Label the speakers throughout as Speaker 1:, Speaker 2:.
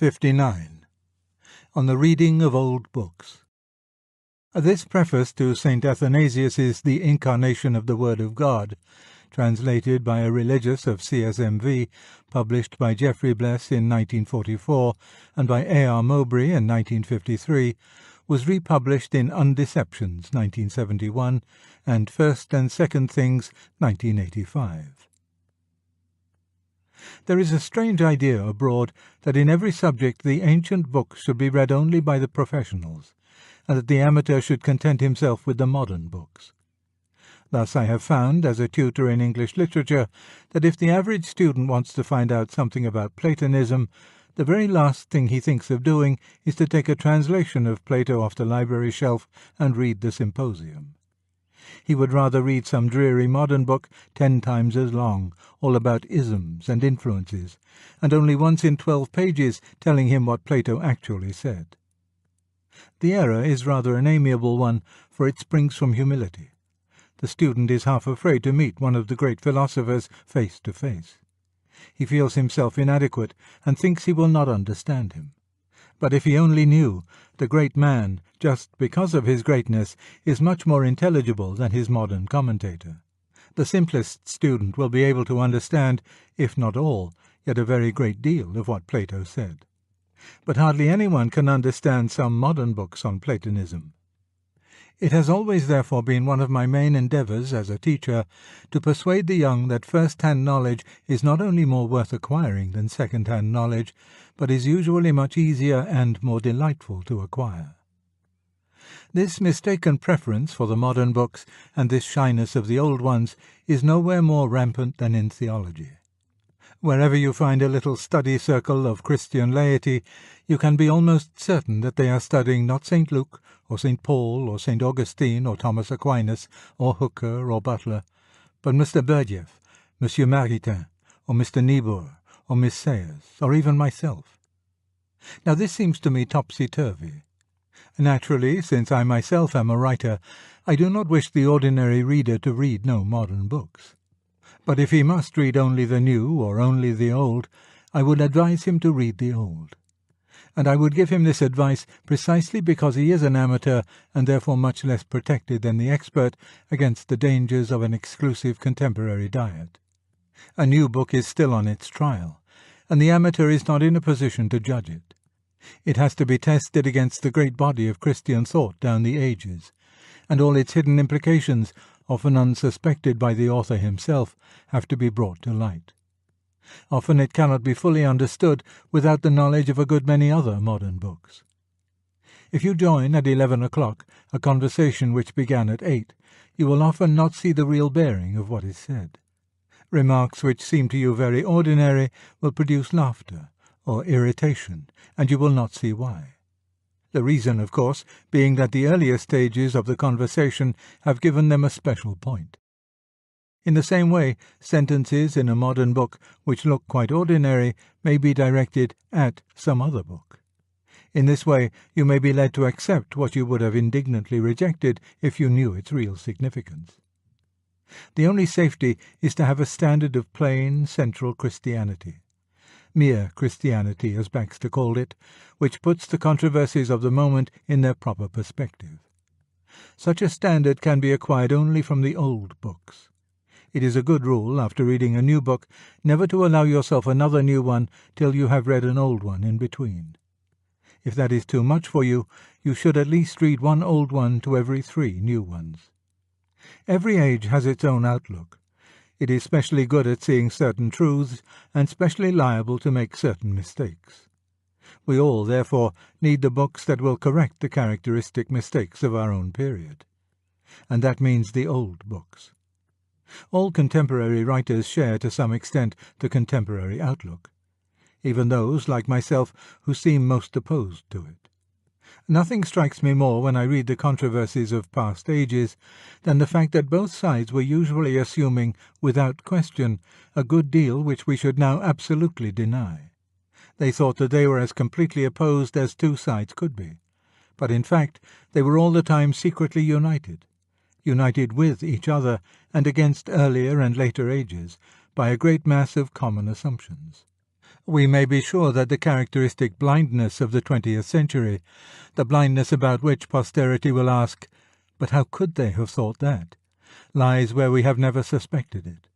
Speaker 1: 59. On the Reading of Old Books. This preface to St. Athanasius's The Incarnation of the Word of God, translated by a religious of CSMV, published by Geoffrey Bless in 1944 and by A.R. Mowbray in 1953, was republished in Undeceptions 1971 and First and Second Things 1985. There is a strange idea abroad that in every subject the ancient books should be read only by the professionals, and that the amateur should content himself with the modern books. Thus I have found, as a tutor in English literature, that if the average student wants to find out something about Platonism, the very last thing he thinks of doing is to take a translation of Plato off the library shelf and read the Symposium. He would rather read some dreary modern book 10 times as long, all about isms and influences, and only once in 12 pages telling him what Plato actually said. The error is rather an amiable one, for it springs from humility. The student is half afraid to meet one of the great philosophers face to face. He feels himself inadequate and thinks he will not understand him. But if he only knew, the great man, just because of his greatness, is much more intelligible than his modern commentator. The simplest student will be able to understand, if not all, yet a very great deal of what Plato said. But hardly anyone can understand some modern books on Platonism. It has always therefore been one of my main endeavours as a teacher to persuade the young that first-hand knowledge is not only more worth acquiring than second-hand knowledge, but is usually much easier and more delightful to acquire. This mistaken preference for the modern books and this shyness of the old ones is nowhere more rampant than in theology. Wherever you find a little study circle of Christian laity, you can be almost certain that they are studying not St. Luke, or St. Paul, or St. Augustine, or Thomas Aquinas, or Hooker, or Butler, but Mr. Burdieff, Monsieur Maritain, or Mr. Niebuhr, or Miss Sayers, or even myself. Now this seems to me topsy-turvy. Naturally, since I myself am a writer, I do not wish the ordinary reader to read no modern books. But if he must read only the new or only the old, I would advise him to read the old. And I would give him this advice precisely because he is an amateur and therefore much less protected than the expert against the dangers of an exclusive contemporary diet. A new book is still on its trial, and the amateur is not in a position to judge it. It has to be tested against the great body of Christian thought down the ages, and all its hidden implications, often unsuspected by the author himself, have to be brought to light. Often it cannot be fully understood without the knowledge of a good many other modern books. If you join at 11 o'clock a conversation which began at 8, you will often not see the real bearing of what is said. Remarks which seem to you very ordinary will produce laughter or irritation, and you will not see why. The reason, of course, being that the earlier stages of the conversation have given them a special point. In the same way, sentences in a modern book which look quite ordinary may be directed at some other book. In this way you may be led to accept what you would have indignantly rejected if you knew its real significance. The only safety is to have a standard of plain, central Christianity. Mere Christianity, as Baxter called it, which puts the controversies of the moment in their proper perspective. Such a standard can be acquired only from the old books. It is a good rule, after reading a new book, never to allow yourself another new one till you have read an old one in between. If that is too much for you, you should at least read one old one to every 3 new ones. Every age has its own outlook. It is specially good at seeing certain truths, and specially liable to make certain mistakes. We all, therefore, need the books that will correct the characteristic mistakes of our own period. And that means the old books. All contemporary writers share to some extent the contemporary outlook, even those, like myself, who seem most opposed to it. Nothing strikes me more when I read the controversies of past ages than the fact that both sides were usually assuming, without question, a good deal which we should now absolutely deny. They thought that they were as completely opposed as 2 sides could be, but in fact they were all the time secretly united with each other and against earlier and later ages, by a great mass of common assumptions. We may be sure that the characteristic blindness of the 20th century, the blindness about which posterity will ask, "But how could they have thought that?" lies where we have never suspected it,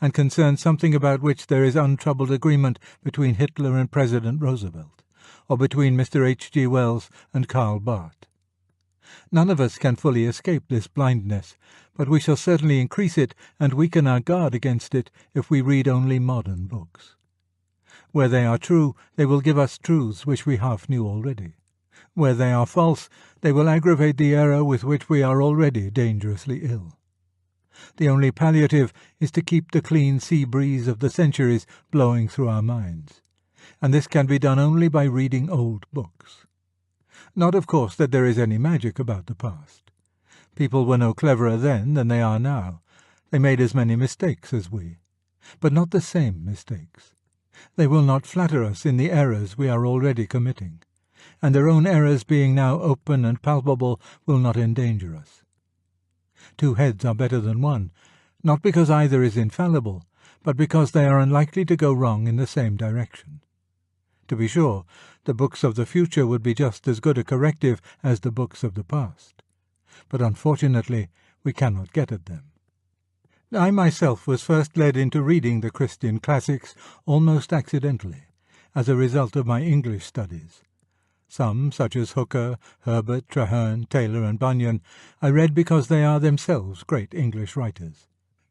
Speaker 1: and concerns something about which there is untroubled agreement between Hitler and President Roosevelt, or between Mr. H. G. Wells and Karl Barth. None of us can fully escape this blindness, but we shall certainly increase it and weaken our guard against it if we read only modern books. Where they are true, they will give us truths which we half knew already. Where they are false, they will aggravate the error with which we are already dangerously ill. The only palliative is to keep the clean sea breeze of the centuries blowing through our minds, and this can be done only by reading old books. Not, of course, that there is any magic about the past. People were no cleverer then than they are now. They made as many mistakes as we, but not the same mistakes. They will not flatter us in the errors we are already committing, and their own errors being now open and palpable will not endanger us. Two heads are better than one, not because either is infallible, but because they are unlikely to go wrong in the same direction. To be sure, the books of the future would be just as good a corrective as the books of the past, but unfortunately we cannot get at them. I myself was first led into reading the Christian classics almost accidentally, as a result of my English studies. Some, such as Hooker, Herbert, Traherne, Taylor and Bunyan, I read because they are themselves great English writers.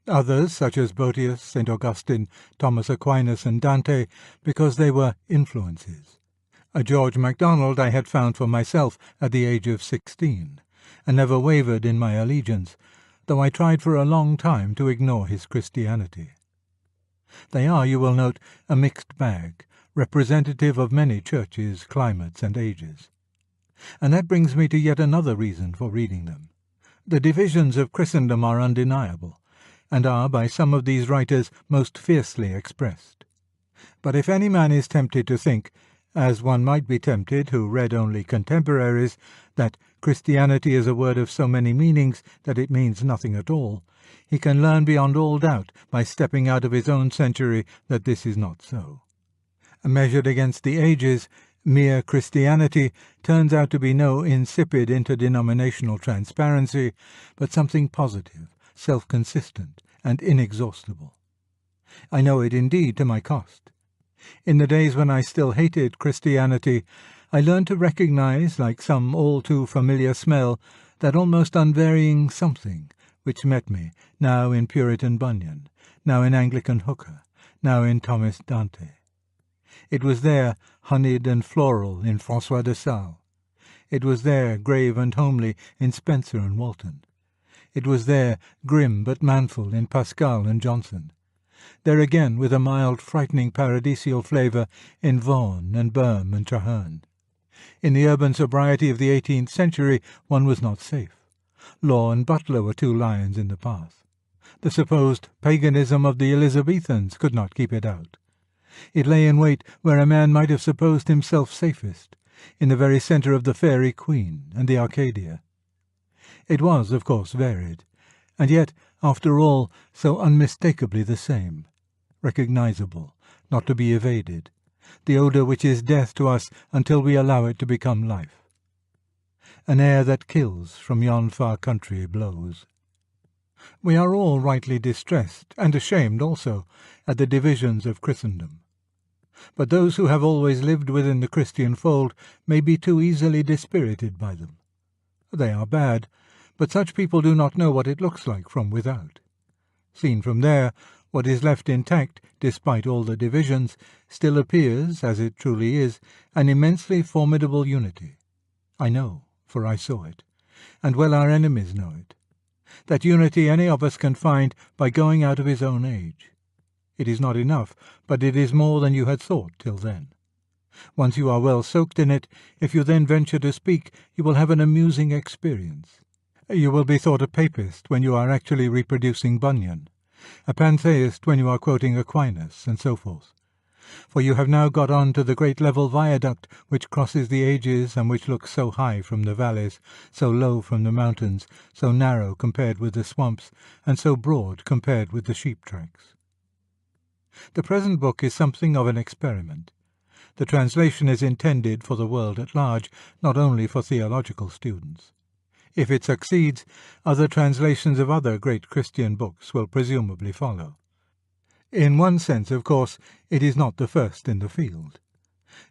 Speaker 1: Others, such as Boetius, St. Augustine, Thomas Aquinas and Dante, because they were influences. A George MacDonald I had found for myself at the age of 16, and never wavered in my allegiance, though I tried for a long time to ignore his Christianity. They are, you will note, a mixed bag, representative of many churches, climates, and ages. And that brings me to yet another reason for reading them. The divisions of Christendom are undeniable, and are by some of these writers most fiercely expressed. But if any man is tempted to think, as one might be tempted who read only contemporaries, that Christianity is a word of so many meanings that it means nothing at all, he can learn beyond all doubt by stepping out of his own century that this is not so. Measured against the ages, mere Christianity turns out to be no insipid interdenominational transparency, but something positive, self-consistent, and inexhaustible. I know it indeed to my cost. In the days when I still hated Christianity, I learned to recognize, like some all-too-familiar smell, that almost unvarying something which met me, now in Puritan Bunyan, now in Anglican Hooker, now in Thomas Dante. It was there, honeyed and floral, in François de Sales. It was there, grave and homely, in Spencer and Walton. It was there, grim but manful, in Pascal and Johnson. There again, with a mild, frightening paradisial flavour, in Vaughan and Burme and Traherne. In the urban sobriety of the 18th century one was not safe. Law and Butler were two lions in the path. The supposed paganism of the Elizabethans could not keep it out. It lay in wait where a man might have supposed himself safest, in the very centre of the Fairy Queen and the Arcadia. It was, of course, varied, and yet, after all, so unmistakably the same, recognizable, not to be evaded, the odour which is death to us until we allow it to become life. An air that kills from yon far country blows. We are all rightly distressed, and ashamed also, at the divisions of Christendom. But those who have always lived within the Christian fold may be too easily dispirited by them. They are bad, but such people do not know what it looks like from without. Seen from there, what is left intact, despite all the divisions, still appears, as it truly is, an immensely formidable unity. I know, for I saw it, and well our enemies know it. That unity any of us can find by going out of his own age. It is not enough, but it is more than you had thought till then. Once you are well soaked in it, if you then venture to speak, you will have an amusing experience. You will be thought a papist when you are actually reproducing Bunyan, a pantheist when you are quoting Aquinas, and so forth. For you have now got on to the great level viaduct which crosses the ages and which looks so high from the valleys, so low from the mountains, so narrow compared with the swamps, and so broad compared with the sheep tracks. The present book is something of an experiment. The translation is intended for the world at large, not only for theological students. If it succeeds, other translations of other great Christian books will presumably follow. In one sense, of course, it is not the first in the field.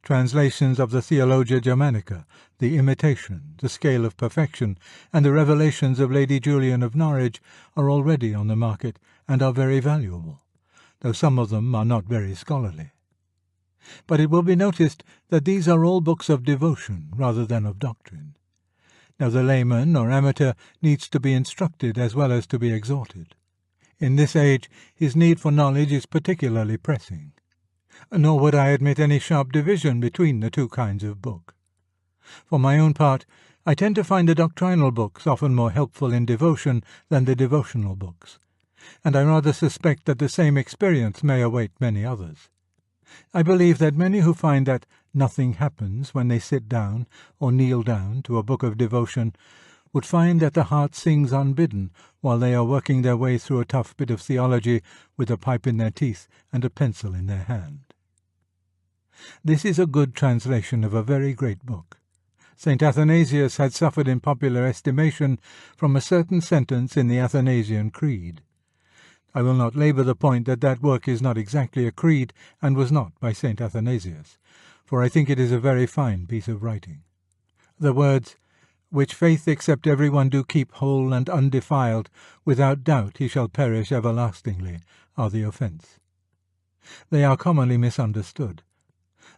Speaker 1: Translations of the Theologia Germanica, the Imitation, the Scale of Perfection, and the Revelations of Lady Julian of Norwich are already on the market and are very valuable, though some of them are not very scholarly. But it will be noticed that these are all books of devotion rather than of doctrine. Now the layman or amateur needs to be instructed as well as to be exhorted. In this age his need for knowledge is particularly pressing. Nor would I admit any sharp division between the two kinds of book. For my own part, I tend to find the doctrinal books often more helpful in devotion than the devotional books, and I rather suspect that the same experience may await many others. I believe that many who find that nothing happens when they sit down or kneel down to a book of devotion would find that the heart sings unbidden while they are working their way through a tough bit of theology with a pipe in their teeth and a pencil in their hand. This is a good translation of a very great book. St. Athanasius had suffered in popular estimation from a certain sentence in the Athanasian Creed. I will not labour the point that that work is not exactly a creed and was not by St. Athanasius, for I think it is a very fine piece of writing. The words, "which faith except every one do keep whole and undefiled, without doubt he shall perish everlastingly," are the offence. They are commonly misunderstood.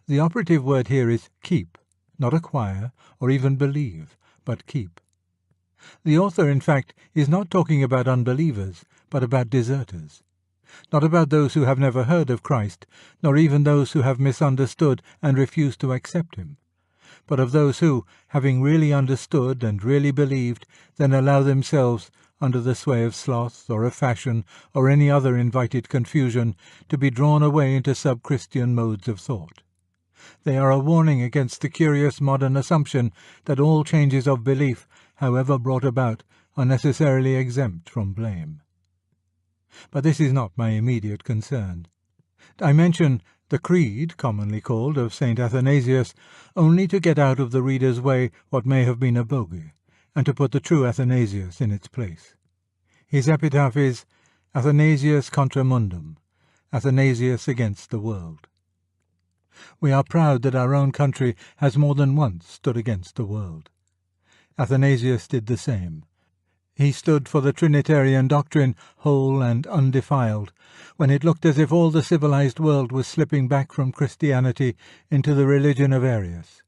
Speaker 1: The operative word here is keep, not acquire or even believe, but keep. The author, in fact, is not talking about unbelievers, but about deserters. Not about those who have never heard of Christ, nor even those who have misunderstood and refused to accept him, but of those who, having really understood and really believed, then allow themselves, under the sway of sloth or of fashion or any other invited confusion, to be drawn away into sub-Christian modes of thought. They are a warning against the curious modern assumption that all changes of belief, however brought about, are necessarily exempt from blame. But this is not my immediate concern. I mention the Creed, commonly called, of St. Athanasius, only to get out of the reader's way what may have been a bogey, and to put the true Athanasius in its place. His epitaph is Athanasius contra mundum, Athanasius against the world. We are proud that our own country has more than once stood against the world. Athanasius did the same. He stood for the Trinitarian doctrine, whole and undefiled, when it looked as if all the civilized world was slipping back from Christianity into the religion of Arius,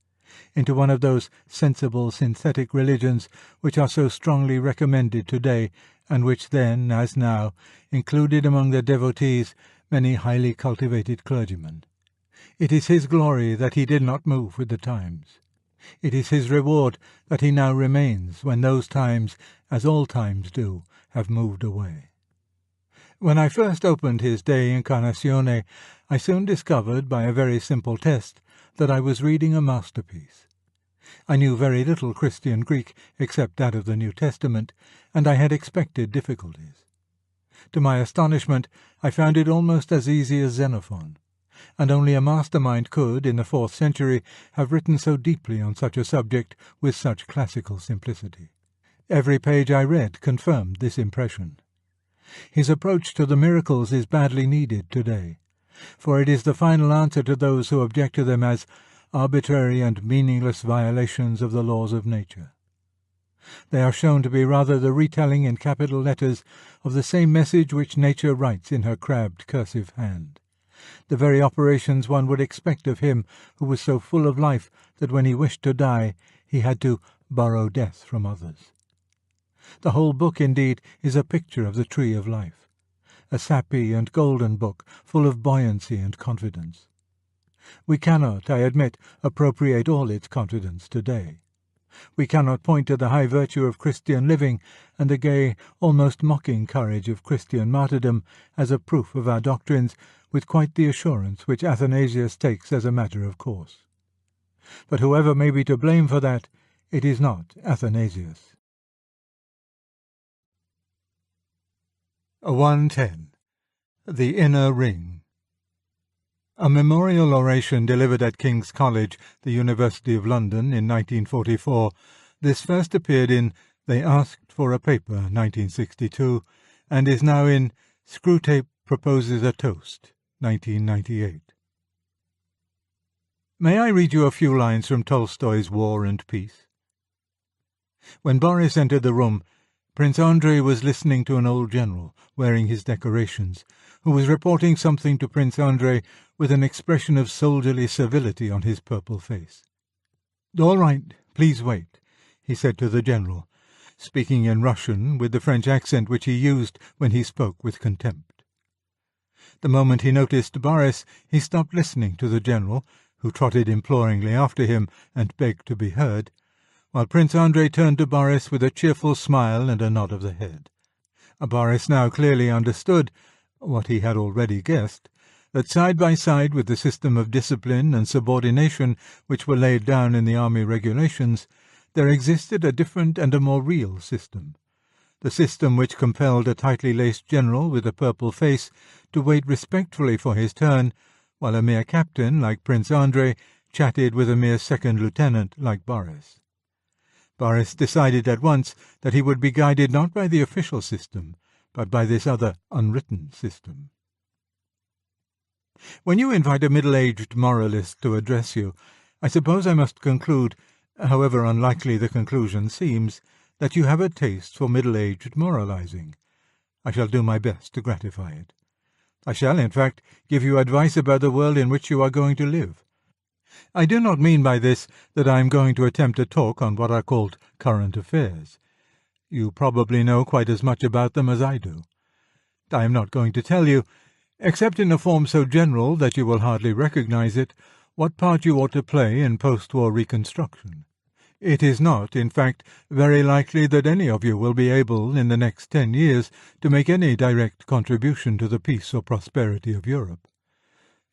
Speaker 1: into one of those sensible synthetic religions which are so strongly recommended today, and which then, as now, included among their devotees many highly cultivated clergymen. It is his glory that he did not move with the times. It is his reward that he now remains when those times, as all times do, have moved away. When I first opened his De Incarnatione, I soon discovered by a very simple test that I was reading a masterpiece. I knew very little Christian Greek except that of the New Testament, and I had expected difficulties. To my astonishment, I found it almost as easy as Xenophon, and only a mastermind could, in the 4th century, have written so deeply on such a subject with such classical simplicity. Every page I read confirmed this impression. His approach to the miracles is badly needed today, for it is the final answer to those who object to them as arbitrary and meaningless violations of the laws of nature. They are shown to be rather the retelling in capital letters of the same message which nature writes in her crabbed cursive hand. The very operations one would expect of him who was so full of life that when he wished to die he had to borrow death from others. The whole book, indeed, is a picture of the tree of life, a sappy and golden book, full of buoyancy and confidence. We cannot, I admit, appropriate all its confidence today. We cannot point to the high virtue of Christian living and the gay, almost mocking courage of Christian martyrdom as a proof of our doctrines with quite the assurance which Athanasius takes as a matter of course. But whoever may be to blame for that, it is not Athanasius. 110. The Inner Ring. A memorial oration delivered at King's College, the University of London, in 1944, this first appeared in They Asked for a Paper, 1962, and is now in Screwtape Proposes a Toast, 1998. May I read you a few lines from Tolstoy's War and Peace? When Boris entered the room, Prince Andrei was listening to an old general, wearing his decorations, who was reporting something to Prince Andrei with an expression of soldierly servility on his purple face. "All right, please wait," he said to the general, speaking in Russian with the French accent which he used when he spoke with contempt. The moment he noticed Boris, he stopped listening to the general, who trotted imploringly after him and begged to be heard, while Prince Andrei turned to Boris with a cheerful smile and a nod of the head. Boris now clearly understood, what he had already guessed, that side by side with the system of discipline and subordination which were laid down in the army regulations, there existed a different and a more real system, the system which compelled a tightly laced general with a purple face to wait respectfully for his turn, while a mere captain like Prince Andrei chatted with a mere second lieutenant like Boris. Boris decided at once that he would be guided not by the official system, but by this other unwritten system. When you invite a middle-aged moralist to address you, I suppose I must conclude, however unlikely the conclusion seems, that you have a taste for middle-aged moralizing. I shall do my best to gratify it. I shall, in fact, give you advice about the world in which you are going to live. I do not mean by this that I am going to attempt a talk on what are called current affairs. You probably know quite as much about them as I do. I am not going to tell you, except in a form so general that you will hardly recognize it, what part you ought to play in post-war reconstruction. It is not, in fact, very likely that any of you will be able, in the next 10 years, to make any direct contribution to the peace or prosperity of Europe.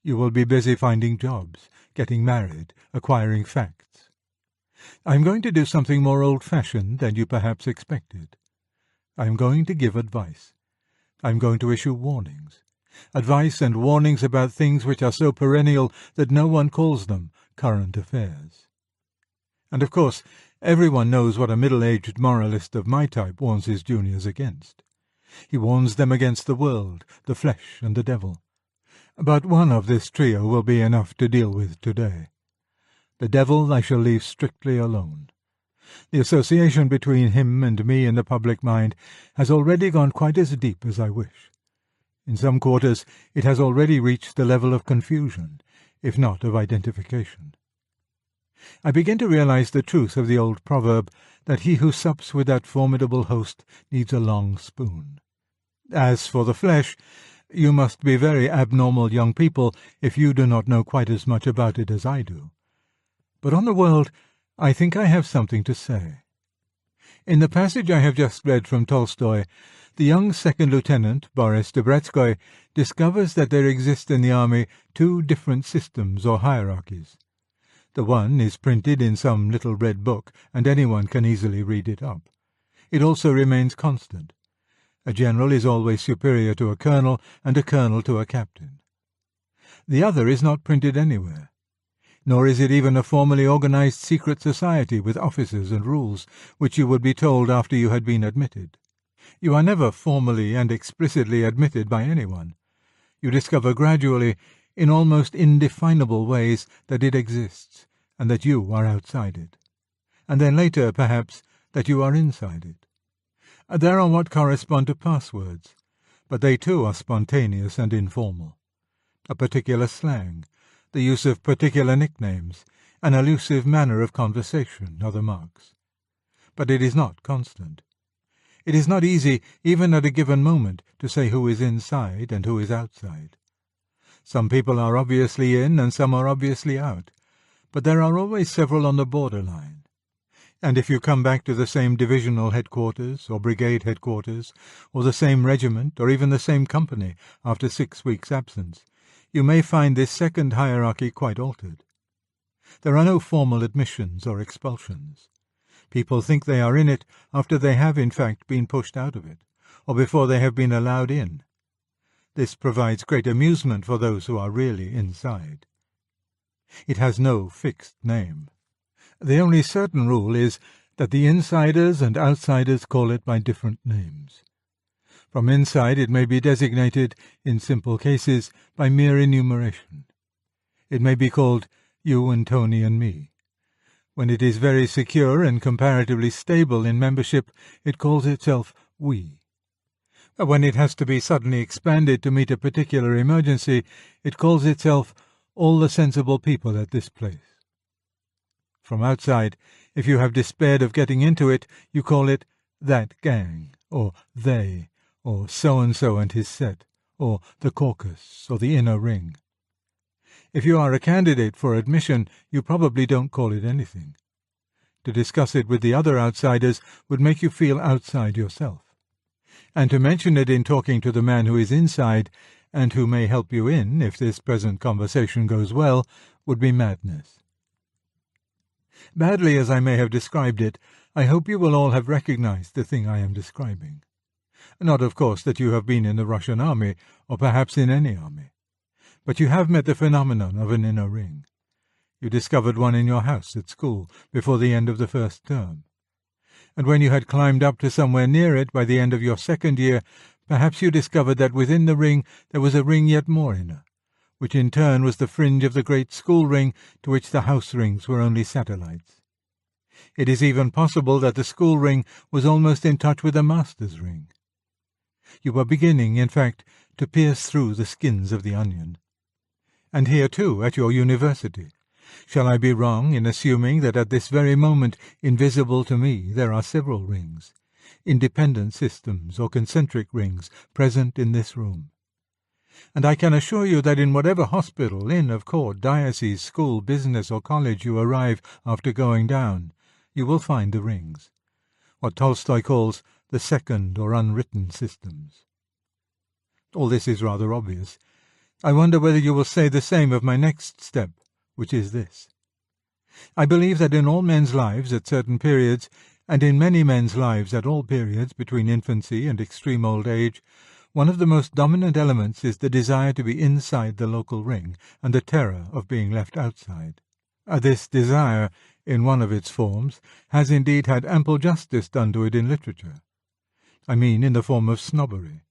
Speaker 1: You will be busy finding jobs, getting married, acquiring facts. I am going to do something more old-fashioned than you perhaps expected. I am going to give advice. I am going to issue warnings. Advice and warnings about things which are so perennial that no one calls them current affairs. And, of course, everyone knows what a middle-aged moralist of my type warns his juniors against. He warns them against the world, the flesh, and the devil. But one of this trio will be enough to deal with today. The devil I shall leave strictly alone. The association between him and me in the public mind has already gone quite as deep as I wish. In some quarters it has already reached the level of confusion, if not of identification. I begin to realize the truth of the old proverb that he who sups with that formidable host needs a long spoon. As for the flesh, you must be very abnormal young people if you do not know quite as much about it as I do. But on the world, I think I have something to say. In the passage I have just read from Tolstoy, the young second lieutenant, Boris Debrezhkoy, discovers that there exist in the army two different systems or hierarchies. The one is printed in some little red book, and anyone can easily read it up. It also remains constant. A general is always superior to a colonel, and a colonel to a captain. The other is not printed anywhere. Nor is it even a formally organized secret society with officers and rules, which you would be told after you had been admitted. You are never formally and explicitly admitted by anyone. You discover gradually, in almost indefinable ways, that it exists, and that you are outside it. And then later, perhaps, that you are inside it. There are what correspond to passwords, but they too are spontaneous and informal. A particular slang, the use of particular nicknames, an elusive manner of conversation are the marks. But it is not constant. It is not easy, even at a given moment, to say who is inside and who is outside. Some people are obviously in and some are obviously out, but there are always several on the borderline. And if you come back to the same divisional headquarters or brigade headquarters, or the same regiment, or even the same company after 6 weeks' absence, you may find this second hierarchy quite altered. There are no formal admissions or expulsions. People think they are in it after they have in fact been pushed out of it, or before they have been allowed in. This provides great amusement for those who are really inside. It has no fixed name. The only certain rule is that the insiders and outsiders call it by different names. From inside it may be designated, in simple cases, by mere enumeration. It may be called you and Tony and me. When it is very secure and comparatively stable in membership, it calls itself we. When it has to be suddenly expanded to meet a particular emergency, it calls itself all the sensible people at this place. From outside, if you have despaired of getting into it, you call it that gang, or they, or so-and-so and his set, or the caucus, or the inner ring. If you are a candidate for admission, you probably don't call it anything. To discuss it with the other outsiders would make you feel outside yourself. And to mention it in talking to the man who is inside, and who may help you in, if this present conversation goes well, would be madness. Badly as I may have described it, I hope you will all have recognized the thing I am describing. Not, of course, that you have been in the Russian army, or perhaps in any army. But you have met the phenomenon of an inner ring. You discovered one in your house at school, before the end of the first term. And when you had climbed up to somewhere near it by the end of your second year, perhaps you discovered that within the ring there was a ring yet more inner, which in turn was the fringe of the great school ring to which the house rings were only satellites. It is even possible that the school ring was almost in touch with the master's ring. You were beginning, in fact, to pierce through the skins of the onion. And here, too, at your university. Shall I be wrong in assuming that at this very moment, invisible to me, there are several rings, independent systems or concentric rings, present in this room? And I can assure you that in whatever hospital, inn of court, diocese, school, business, or college you arrive after going down, you will find the rings, what Tolstoy calls the second or unwritten systems. All this is rather obvious. I wonder whether you will say the same of my next step, which is this. I believe that in all men's lives at certain periods, and in many men's lives at all periods between infancy and extreme old age, one of the most dominant elements is the desire to be inside the local ring, and the terror of being left outside. This desire, in one of its forms, has indeed had ample justice done to it in literature. I mean in the form of snobbery.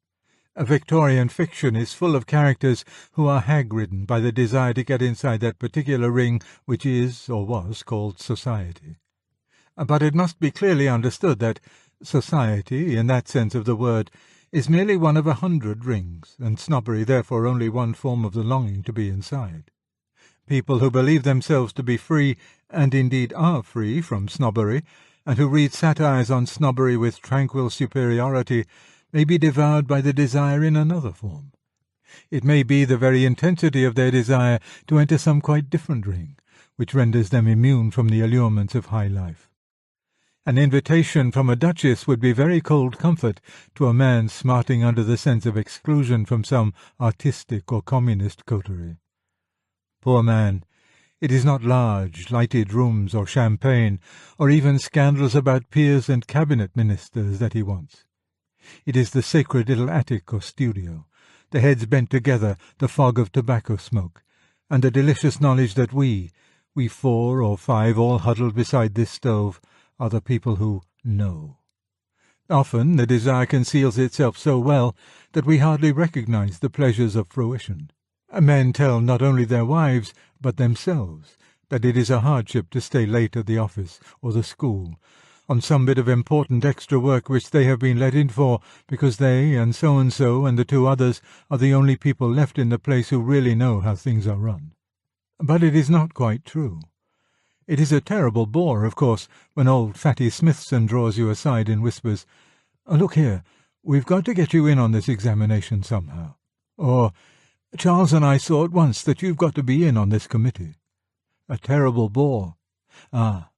Speaker 1: A Victorian fiction is full of characters who are hag-ridden by the desire to get inside that particular ring which is, or was, called society. But it must be clearly understood that society, in that sense of the word, is merely one of 100 rings, and snobbery therefore only one form of the longing to be inside. People who believe themselves to be free, and indeed are free from snobbery, and who read satires on snobbery with tranquil superiority, may be devoured by the desire in another form. It may be the very intensity of their desire to enter some quite different ring, which renders them immune from the allurements of high life. An invitation from a duchess would be very cold comfort to a man smarting under the sense of exclusion from some artistic or communist coterie. Poor man, it is not large, lighted rooms or champagne, or even scandals about peers and cabinet ministers that he wants. It is the sacred little attic or studio, the heads bent together, the fog of tobacco smoke, and the delicious knowledge that we 4 or 5 all huddled beside this stove, are the people who know. Often the desire conceals itself so well that we hardly recognize the pleasures of fruition. Men tell not only their wives, but themselves, that it is a hardship to stay late at the office or the school, on some bit of important extra work which they have been let in for, because they and the 2 others are the only people left in the place who really know how things are run. But it is not quite true. It is a terrible bore, of course, when old Fatty Smithson draws you aside and whispers, "Look here, we've got to get you in on this examination somehow." Or, "Charles and I saw at once that you've got to be in on this committee." A terrible bore. Ah,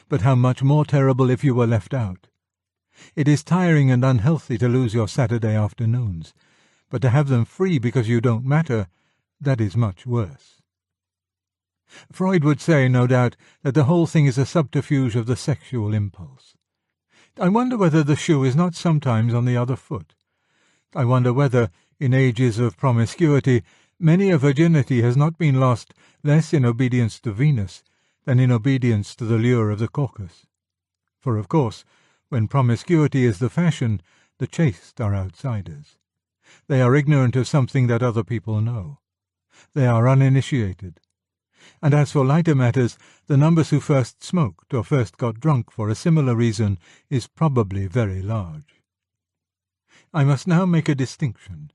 Speaker 1: but how much more terrible if you were left out. It is tiring and unhealthy to lose your Saturday afternoons, but to have them free because you don't matter, that is much worse. Freud would say, no doubt, that the whole thing is a subterfuge of the sexual impulse. I wonder whether the shoe is not sometimes on the other foot. I wonder whether, In ages of promiscuity, many a virginity has not been lost less in obedience to Venus than in obedience to the lure of the Caucasus. For, of course, when promiscuity is the fashion, the chaste are outsiders. They are ignorant of something that other people know. They are uninitiated. And as for lighter matters, the numbers who first smoked or first got drunk for a similar reason is probably very large. I must now make a distinction.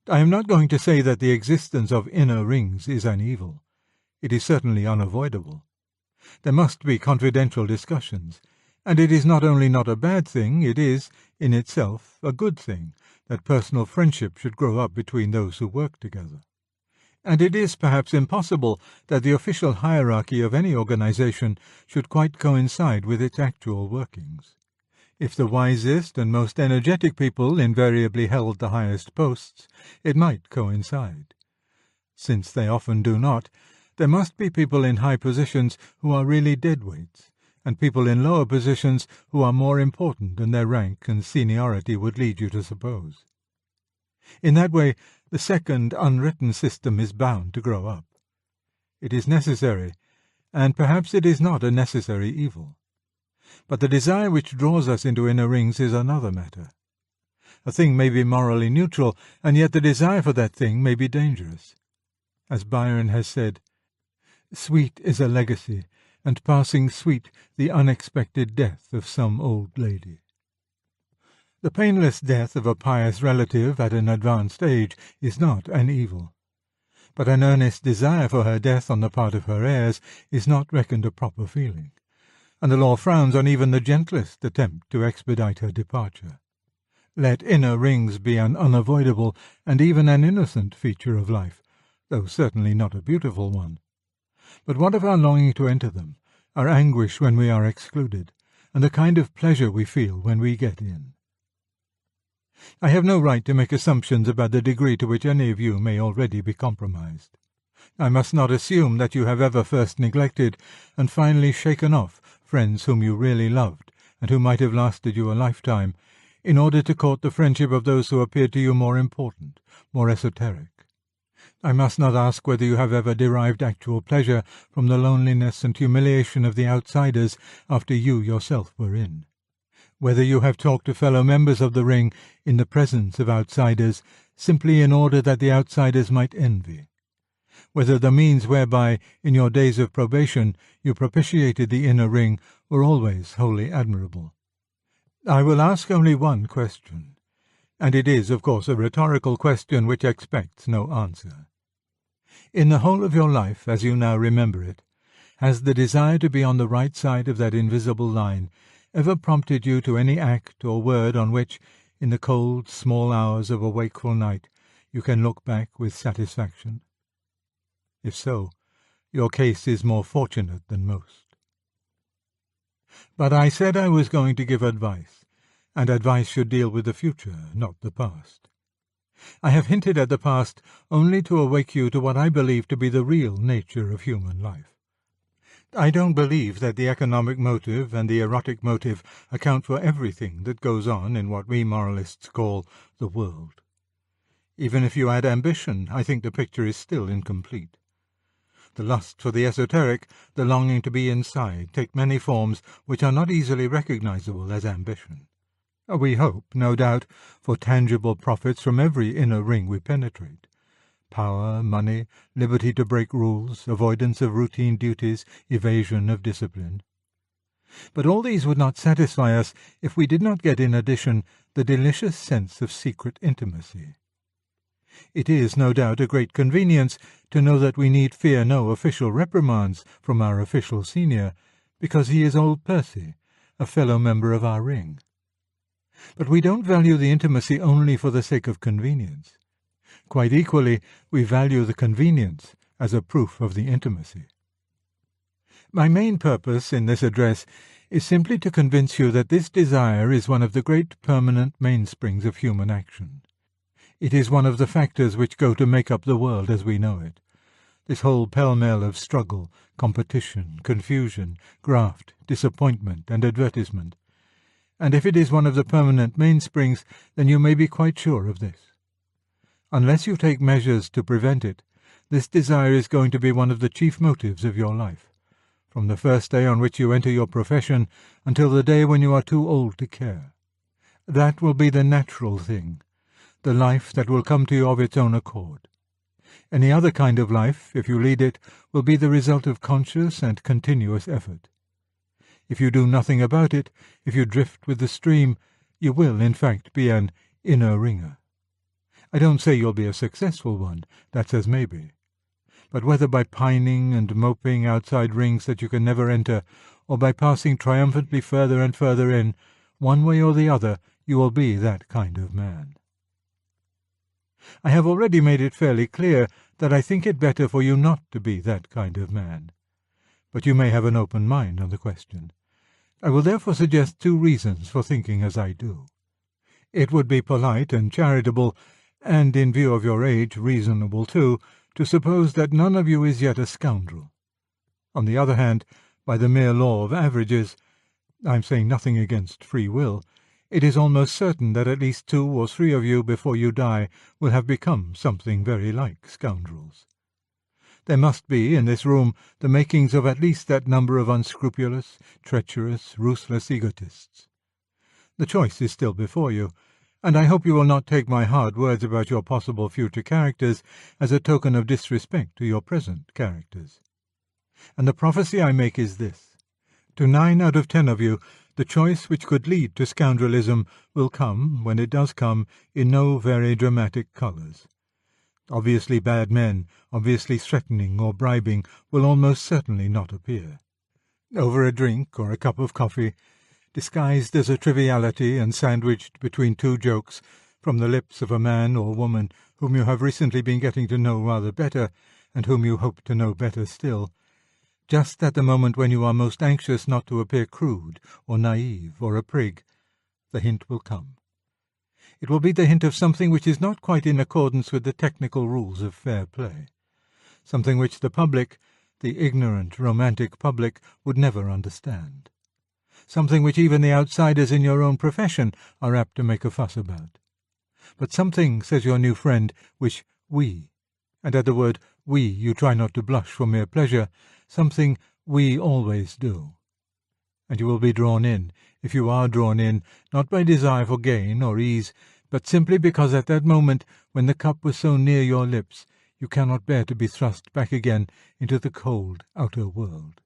Speaker 1: I am not going to say that the existence of inner rings is an evil. It is certainly unavoidable. There must be confidential discussions, and it is not only not a bad thing, it is, in itself, a good thing that personal friendship should grow up between those who work together. And it is perhaps impossible that the official hierarchy of any organization should quite coincide with its actual workings. If the wisest and most energetic people invariably held the highest posts, it might coincide. Since they often do not, there must be people in high positions who are really deadweights, and people in lower positions who are more important than their rank and seniority would lead you to suppose. In that way, the second unwritten system is bound to grow up. It is necessary, and perhaps it is not a necessary evil. But the desire which draws us into inner rings is another matter. A thing may be morally neutral, and yet the desire for that thing may be dangerous. As Byron has said, "Sweet is a legacy, and passing sweet the unexpected death of some old lady." The painless death of a pious relative at an advanced age is not an evil, but an earnest desire for her death on the part of her heirs is not reckoned a proper feeling, and the law frowns on even the gentlest attempt to expedite her departure. Let inner rings be an unavoidable and even an innocent feature of life, though certainly not a beautiful one. But what of our longing to enter them, our anguish when we are excluded, and the kind of pleasure we feel when we get in? I have no right to make assumptions about the degree to which any of you may already be compromised. I must not assume that you have ever first neglected and finally shaken off friends whom you really loved and who might have lasted you a lifetime, in order to court the friendship of those who appeared to you more important, more esoteric. I must not ask whether you have ever derived actual pleasure from the loneliness and humiliation of the outsiders after you yourself were in. Whether you have talked to fellow members of the ring in the presence of outsiders simply in order that the outsiders might envy. Whether the means whereby, in your days of probation, you propitiated the inner ring were always wholly admirable. I will ask only one question, and it is, of course, a rhetorical question which expects no answer. In the whole of your life, as you now remember it, has the desire to be on the right side of that invisible line ever prompted you to any act or word on which, in the cold, small hours of a wakeful night, you can look back with satisfaction? If so, your case is more fortunate than most. But I said I was going to give advice, and advice should deal with the future, not the past. I have hinted at the past only to awake you to what I believe to be the real nature of human life. I don't believe that the economic motive and the erotic motive account for everything that goes on in what we moralists call the world. Even if you add ambition, I think the picture is still incomplete. The lust for the esoteric, the longing to be inside, take many forms which are not easily recognizable as ambition. We hope, no doubt, for tangible profits from every inner ring we penetrate. Power, money, liberty to break rules, avoidance of routine duties, evasion of discipline. But all these would not satisfy us if we did not get in addition the delicious sense of secret intimacy. It is, no doubt, a great convenience to know that we need fear no official reprimands from our official senior, because he is old Percy, a fellow member of our ring. But we don't value the intimacy only for the sake of convenience. Quite equally, we value the convenience as a proof of the intimacy. My main purpose in this address is simply to convince you that this desire is one of the great permanent mainsprings of human action. It is one of the factors which go to make up the world as we know it. This whole pell-mell of struggle, competition, confusion, graft, disappointment, and advertisement. And if it is one of the permanent mainsprings, then you may be quite sure of this. Unless you take measures to prevent it, this desire is going to be one of the chief motives of your life, from the first day on which you enter your profession until the day when you are too old to care. That will be the natural thing, the life that will come to you of its own accord. Any other kind of life, if you lead it, will be the result of conscious and continuous effort. If you do nothing about it, if you drift with the stream, you will, in fact, be an inner ringer. I don't say you'll be a successful one, that's as may be. But whether by pining and moping outside rings that you can never enter, or by passing triumphantly further and further in, one way or the other, you will be that kind of man. I have already made it fairly clear that I think it better for you not to be that kind of man. But you may have an open mind on the question. I will therefore suggest 2 reasons for thinking as I do. It would be polite and charitable, and in view of your age reasonable too, to suppose that none of you is yet a scoundrel. On the other hand, by the mere law of averages, I am saying nothing against free will, it is almost certain that at least 2 or 3 of you before you die will have become something very like scoundrels. There must be in this room the makings of at least that number of unscrupulous, treacherous, ruthless egotists. The choice is still before you, and I hope you will not take my hard words about your possible future characters as a token of disrespect to your present characters. And the prophecy I make is this: to 9 out of 10 of you, the choice which could lead to scoundrelism will come, when it does come, in no very dramatic colours. Obviously bad men, obviously threatening or bribing, will almost certainly not appear. Over a drink or a cup of coffee, disguised as a triviality and sandwiched between 2 jokes from the lips of a man or woman whom you have recently been getting to know rather better, and whom you hope to know better still, just at the moment when you are most anxious not to appear crude or naive or a prig, the hint will come. It will be the hint of something which is not quite in accordance with the technical rules of fair play, something which the public, the ignorant, romantic public, would never understand, something which even the outsiders in your own profession are apt to make a fuss about. But something, says your new friend, which we, and at the word we you try not to blush for mere pleasure, something we always do. And you will be drawn in, if you are drawn in, not by desire for gain or ease, but simply because at that moment, when the cup was so near your lips, you cannot bear to be thrust back again into the cold outer world.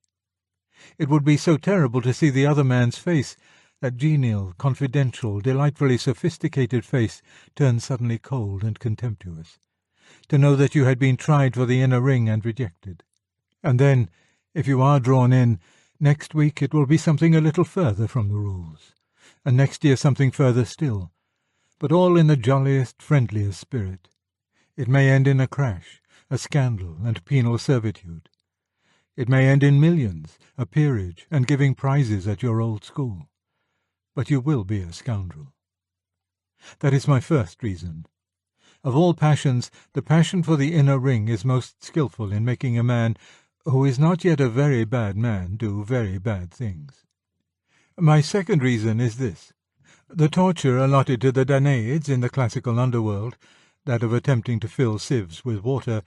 Speaker 1: It would be so terrible to see the other man's face, that genial, confidential, delightfully sophisticated face, turn suddenly cold and contemptuous, to know that you had been tried for the inner ring and rejected. And then, if you are drawn in, next week it will be something a little further from the rules, and next year something further still, but all in the jolliest, friendliest spirit. It may end in a crash, a scandal, and penal servitude. It may end in millions, a peerage, and giving prizes at your old school. But you will be a scoundrel. That is my first reason. Of all passions, the passion for the inner ring is most skilful in making a man, who is not yet a very bad man, do very bad things. My second reason is this. The torture allotted to the Danaids in the classical underworld, that of attempting to fill sieves with water,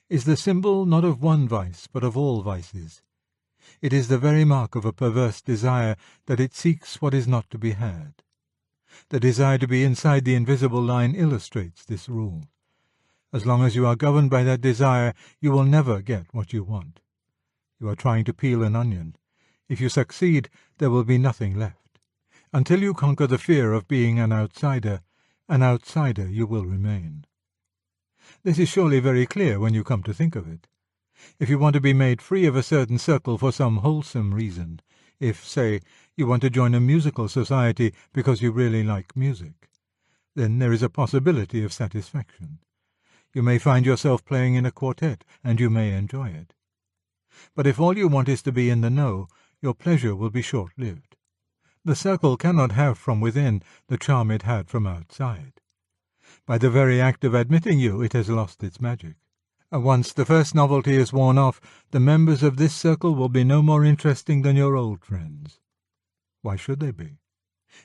Speaker 1: is the symbol not of one vice, but of all vices. It is the very mark of a perverse desire that it seeks what is not to be had. The desire to be inside the invisible line illustrates this rule. As long as you are governed by that desire, you will never get what you want. You are trying to peel an onion. If you succeed, there will be nothing left. Until you conquer the fear of being an outsider you will remain. This is surely very clear when you come to think of it. If you want to be made free of a certain circle for some wholesome reason, if, say, you want to join a musical society because you really like music, then there is a possibility of satisfaction. You may find yourself playing in a quartet, and you may enjoy it. But if all you want is to be in the know, your pleasure will be short-lived. The circle cannot have from within the charm it had from outside. By the very act of admitting you, it has lost its magic. Once the first novelty is worn off, the members of this circle will be no more interesting than your old friends. Why should they be?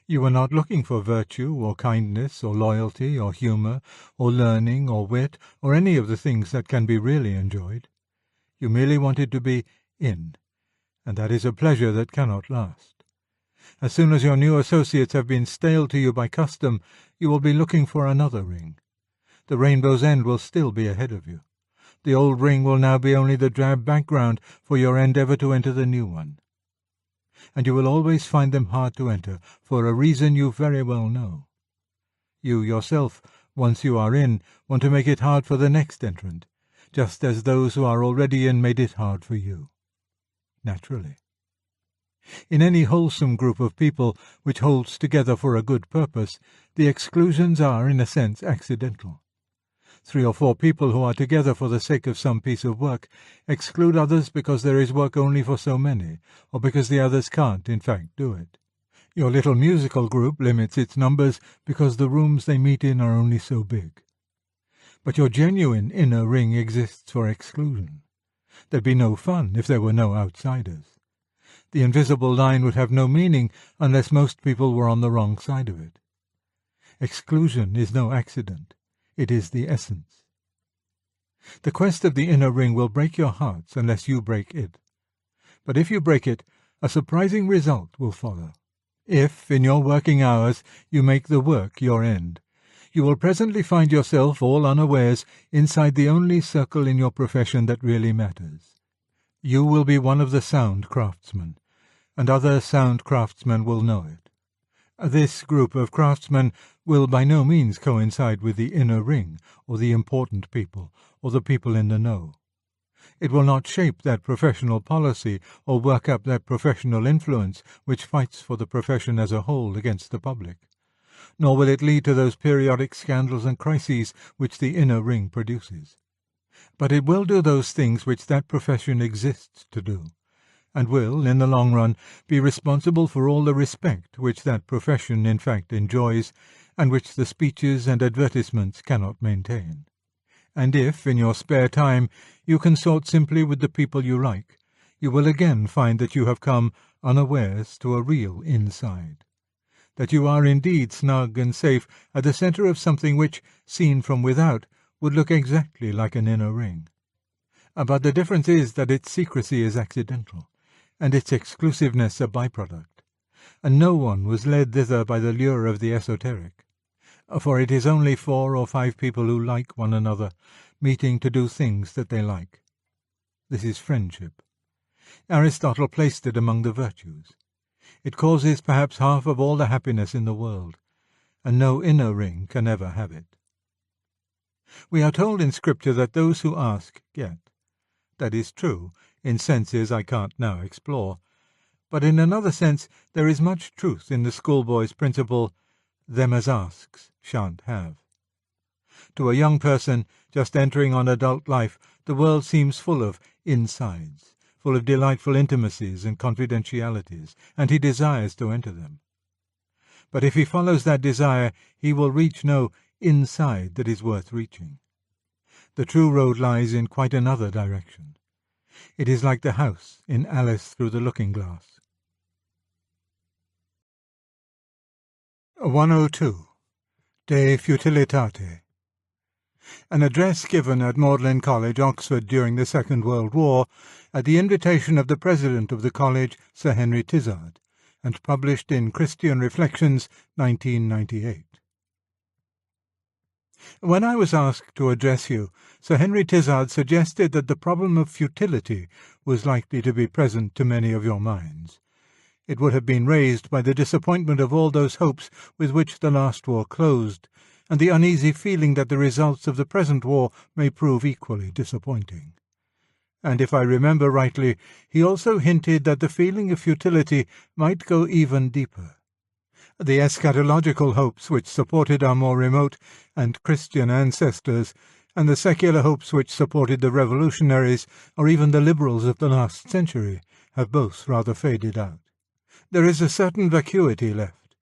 Speaker 1: You are not looking for virtue, or kindness, or loyalty, or humour, or learning, or wit, or any of the things that can be really enjoyed. You merely wanted to be in, and that is a pleasure that cannot last. As soon as your new associates have been stale to you by custom, you will be looking for another ring. The rainbow's end will still be ahead of you. The old ring will now be only the drab background for your endeavour to enter the new one. And you will always find them hard to enter, for a reason you very well know. You yourself, once you are in, want to make it hard for the next entrant, just as those who are already in made it hard for you. Naturally. In any wholesome group of people which holds together for a good purpose, the exclusions are, in a sense, accidental. 3 or 4 people who are together for the sake of some piece of work exclude others because there is work only for so many, or because the others can't, in fact, do it. Your little musical group limits its numbers because the rooms they meet in are only so big. But your genuine inner ring exists for exclusion. There'd be no fun if there were no outsiders. The invisible line would have no meaning unless most people were on the wrong side of it. Exclusion is no accident. It is the essence. The quest of the inner ring will break your hearts unless you break it. But if you break it, a surprising result will follow. If, in your working hours, you make the work your end, you will presently find yourself, all unawares, inside the only circle in your profession that really matters. You will be one of the sound craftsmen, and other sound craftsmen will know it. This group of craftsmen will by no means coincide with the inner ring, or the important people, or the people in the know. It will not shape that professional policy, or work up that professional influence which fights for the profession as a whole against the public. Nor will it lead to those periodic scandals and crises which the inner ring produces. But it will do those things which that profession exists to do, and will, in the long run, be responsible for all the respect which that profession in fact enjoys, and which the speeches and advertisements cannot maintain. And if, in your spare time, you consort simply with the people you like, you will again find that you have come, unawares, to a real inside. That you are indeed snug and safe at the centre of something which, seen from without, would look exactly like an inner ring. But the difference is that its secrecy is accidental, and its exclusiveness a byproduct, and no one was led thither by the lure of the esoteric. For it is only 4 or 5 people who like one another, meeting to do things that they like. This is friendship. Aristotle placed it among the virtues. It causes perhaps half of all the happiness in the world, and no inner ring can ever have it. We are told in Scripture that those who ask get. That is true, in senses I can't now explore, but in another sense there is much truth in the schoolboy's principle, them as asks shan't have. To a young person just entering on adult life, the world seems full of insides, full of delightful intimacies and confidentialities, and he desires to enter them. But if he follows that desire, he will reach no inside that is worth reaching. The true road lies in quite another direction. It is like the house in Alice Through the Looking-Glass. 102. De Futilitate. An address given at Magdalen College, Oxford, during the Second World War, at the invitation of the president of the college, Sir Henry Tizard, and published in Christian Reflections, 1998. When I was asked to address you, Sir Henry Tizard suggested that the problem of futility was likely to be present to many of your minds. It would have been raised by the disappointment of all those hopes with which the last war closed, and the uneasy feeling that the results of the present war may prove equally disappointing. And if I remember rightly, he also hinted that the feeling of futility might go even deeper. The eschatological hopes which supported our more remote and Christian ancestors, and the secular hopes which supported the revolutionaries, or even the liberals of the last century, have both rather faded out. There is a certain vacuity left,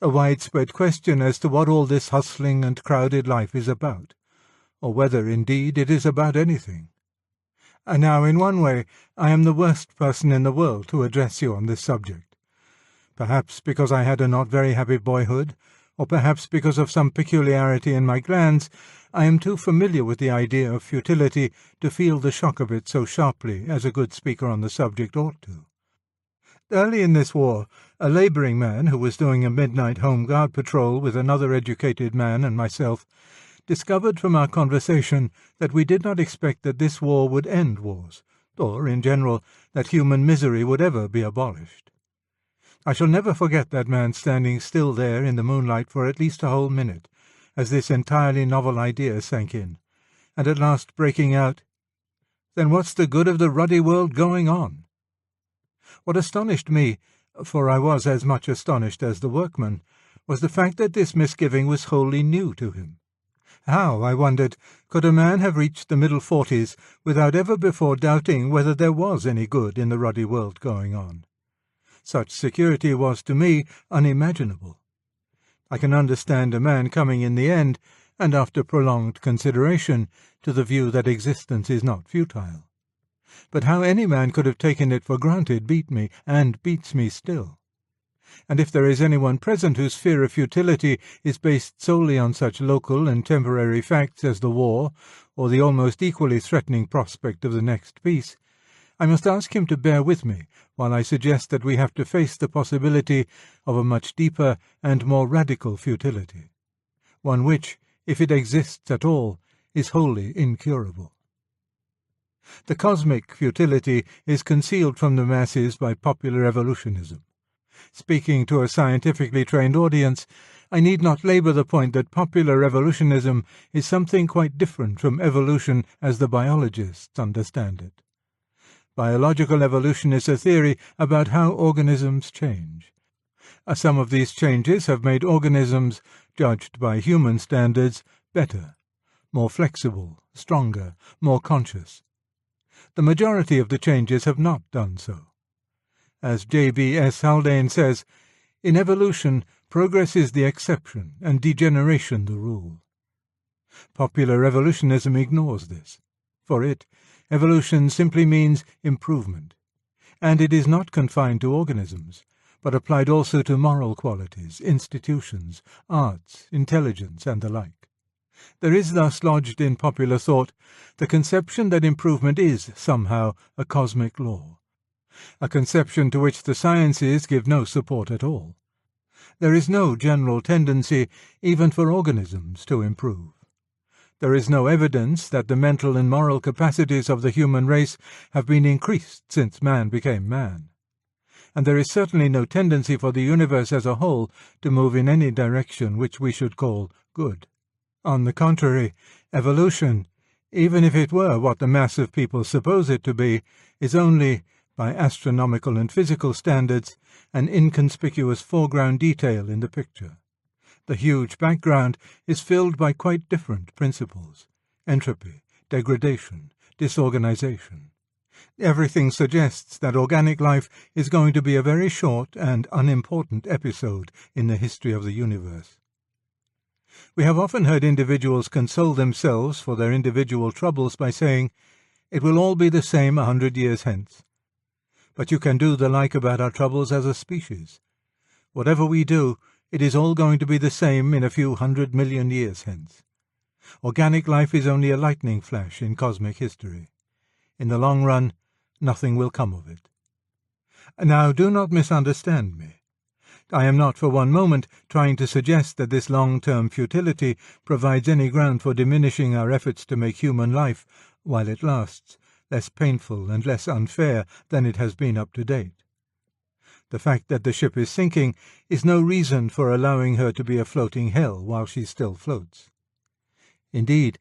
Speaker 1: a widespread question as to what all this hustling and crowded life is about, or whether, indeed, it is about anything. And now, in one way, I am the worst person in the world to address you on this subject. Perhaps because I had a not very happy boyhood, or perhaps because of some peculiarity in my glands, I am too familiar with the idea of futility to feel the shock of it so sharply as a good speaker on the subject ought to. Early in this war, a labouring man who was doing a midnight home guard patrol with another educated man and myself discovered from our conversation that we did not expect that this war would end wars, or, in general, that human misery would ever be abolished. I shall never forget that man standing still there in the moonlight for at least a whole minute, as this entirely novel idea sank in, and at last breaking out, "Then what's the good of the ruddy world going on?" What astonished me, for I was as much astonished as the workman, was the fact that this misgiving was wholly new to him. How, I wondered, could a man have reached the middle 40s without ever before doubting whether there was any good in the ruddy world going on? Such security was to me unimaginable. I can understand a man coming in the end, and after prolonged consideration, to the view that existence is not futile. But how any man could have taken it for granted beat me, and beats me still. And if there is anyone present whose fear of futility is based solely on such local and temporary facts as the war, or the almost equally threatening prospect of the next peace, I must ask him to bear with me while I suggest that we have to face the possibility of a much deeper and more radical futility, one which, if it exists at all, is wholly incurable. The cosmic futility is concealed from the masses by popular evolutionism. Speaking to a scientifically trained audience, I need not labour the point that popular evolutionism is something quite different from evolution as the biologists understand it. Biological evolution is a theory about how organisms change. Some of these changes have made organisms, judged by human standards, better, more flexible, stronger, more conscious. The majority of the changes have not done so. As J.B.S. Haldane says, in evolution, progress is the exception and degeneration the rule. Popular evolutionism ignores this. For it, evolution simply means improvement, and it is not confined to organisms, but applied also to moral qualities, institutions, arts, intelligence, and the like. There is thus lodged in popular thought the conception that improvement is, somehow, a cosmic law, a conception to which the sciences give no support at all. There is no general tendency, even for organisms, to improve. There is no evidence that the mental and moral capacities of the human race have been increased since man became man. And there is certainly no tendency for the universe as a whole to move in any direction which we should call good. On the contrary, evolution, even if it were what the mass of people suppose it to be, is only, by astronomical and physical standards, an inconspicuous foreground detail in the picture. The huge background is filled by quite different principles: entropy, degradation, disorganization. Everything suggests that organic life is going to be a very short and unimportant episode in the history of the universe. We have often heard individuals console themselves for their individual troubles by saying, "It will all be the same 100 years hence." But you can do the like about our troubles as a species. Whatever we do, it is all going to be the same in a few 100 million years hence. Organic life is only a lightning flash in cosmic history. In the long run, nothing will come of it. Now, do not misunderstand me. I am not for one moment trying to suggest that this long-term futility provides any ground for diminishing our efforts to make human life, while it lasts, less painful and less unfair than it has been up to date. The fact that the ship is sinking is no reason for allowing her to be a floating hell while she still floats. Indeed,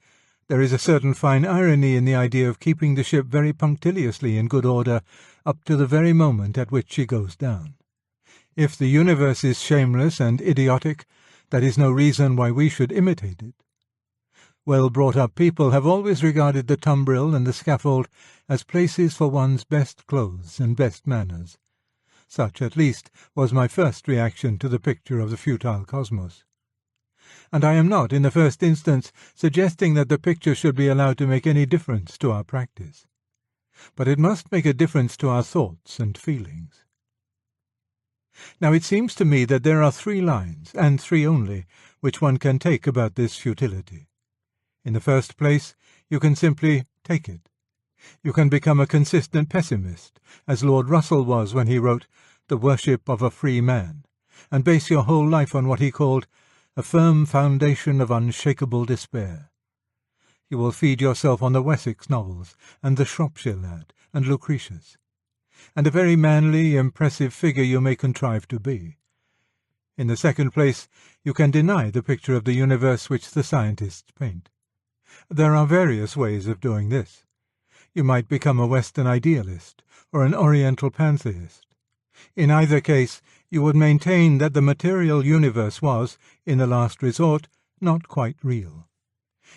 Speaker 1: there is a certain fine irony in the idea of keeping the ship very punctiliously in good order up to the very moment at which she goes down. If the universe is shameless and idiotic, that is no reason why we should imitate it. Well-brought-up people have always regarded the tumbril and the scaffold as places for one's best clothes and best manners. Such, at least, was my first reaction to the picture of the futile cosmos. And I am not, in the first instance, suggesting that the picture should be allowed to make any difference to our practice. But it must make a difference to our thoughts and feelings. Now it seems to me that there are 3 lines, and 3 only, which one can take about this futility. In the first place, you can simply take it. You can become a consistent pessimist, as Lord Russell was when he wrote The Worship of a Free Man, and base your whole life on what he called a firm foundation of unshakable despair. You will feed yourself on the Wessex novels, and the Shropshire Lad, and Lucretius, and a very manly, impressive figure you may contrive to be. In the second place, you can deny the picture of the universe which the scientists paint. There are various ways of doing this. You might become a Western idealist, or an Oriental pantheist. In either case, you would maintain that the material universe was, in the last resort, not quite real.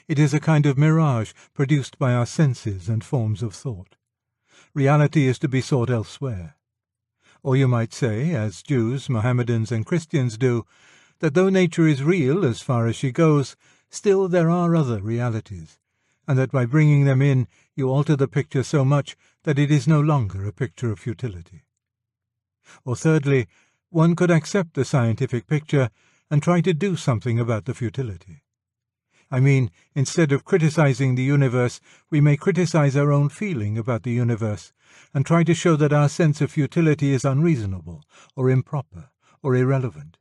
Speaker 1: It is a kind of mirage produced by our senses and forms of thought. Reality is to be sought elsewhere. Or you might say, as Jews, Mohammedans, and Christians do, that though nature is real as far as she goes, still there are other realities, and that by bringing them in you alter the picture so much that it is no longer a picture of futility. Or thirdly, one could accept the scientific picture and try to do something about the futility. I mean, instead of criticizing the universe, we may criticize our own feeling about the universe, and try to show that our sense of futility is unreasonable, or improper, or irrelevant.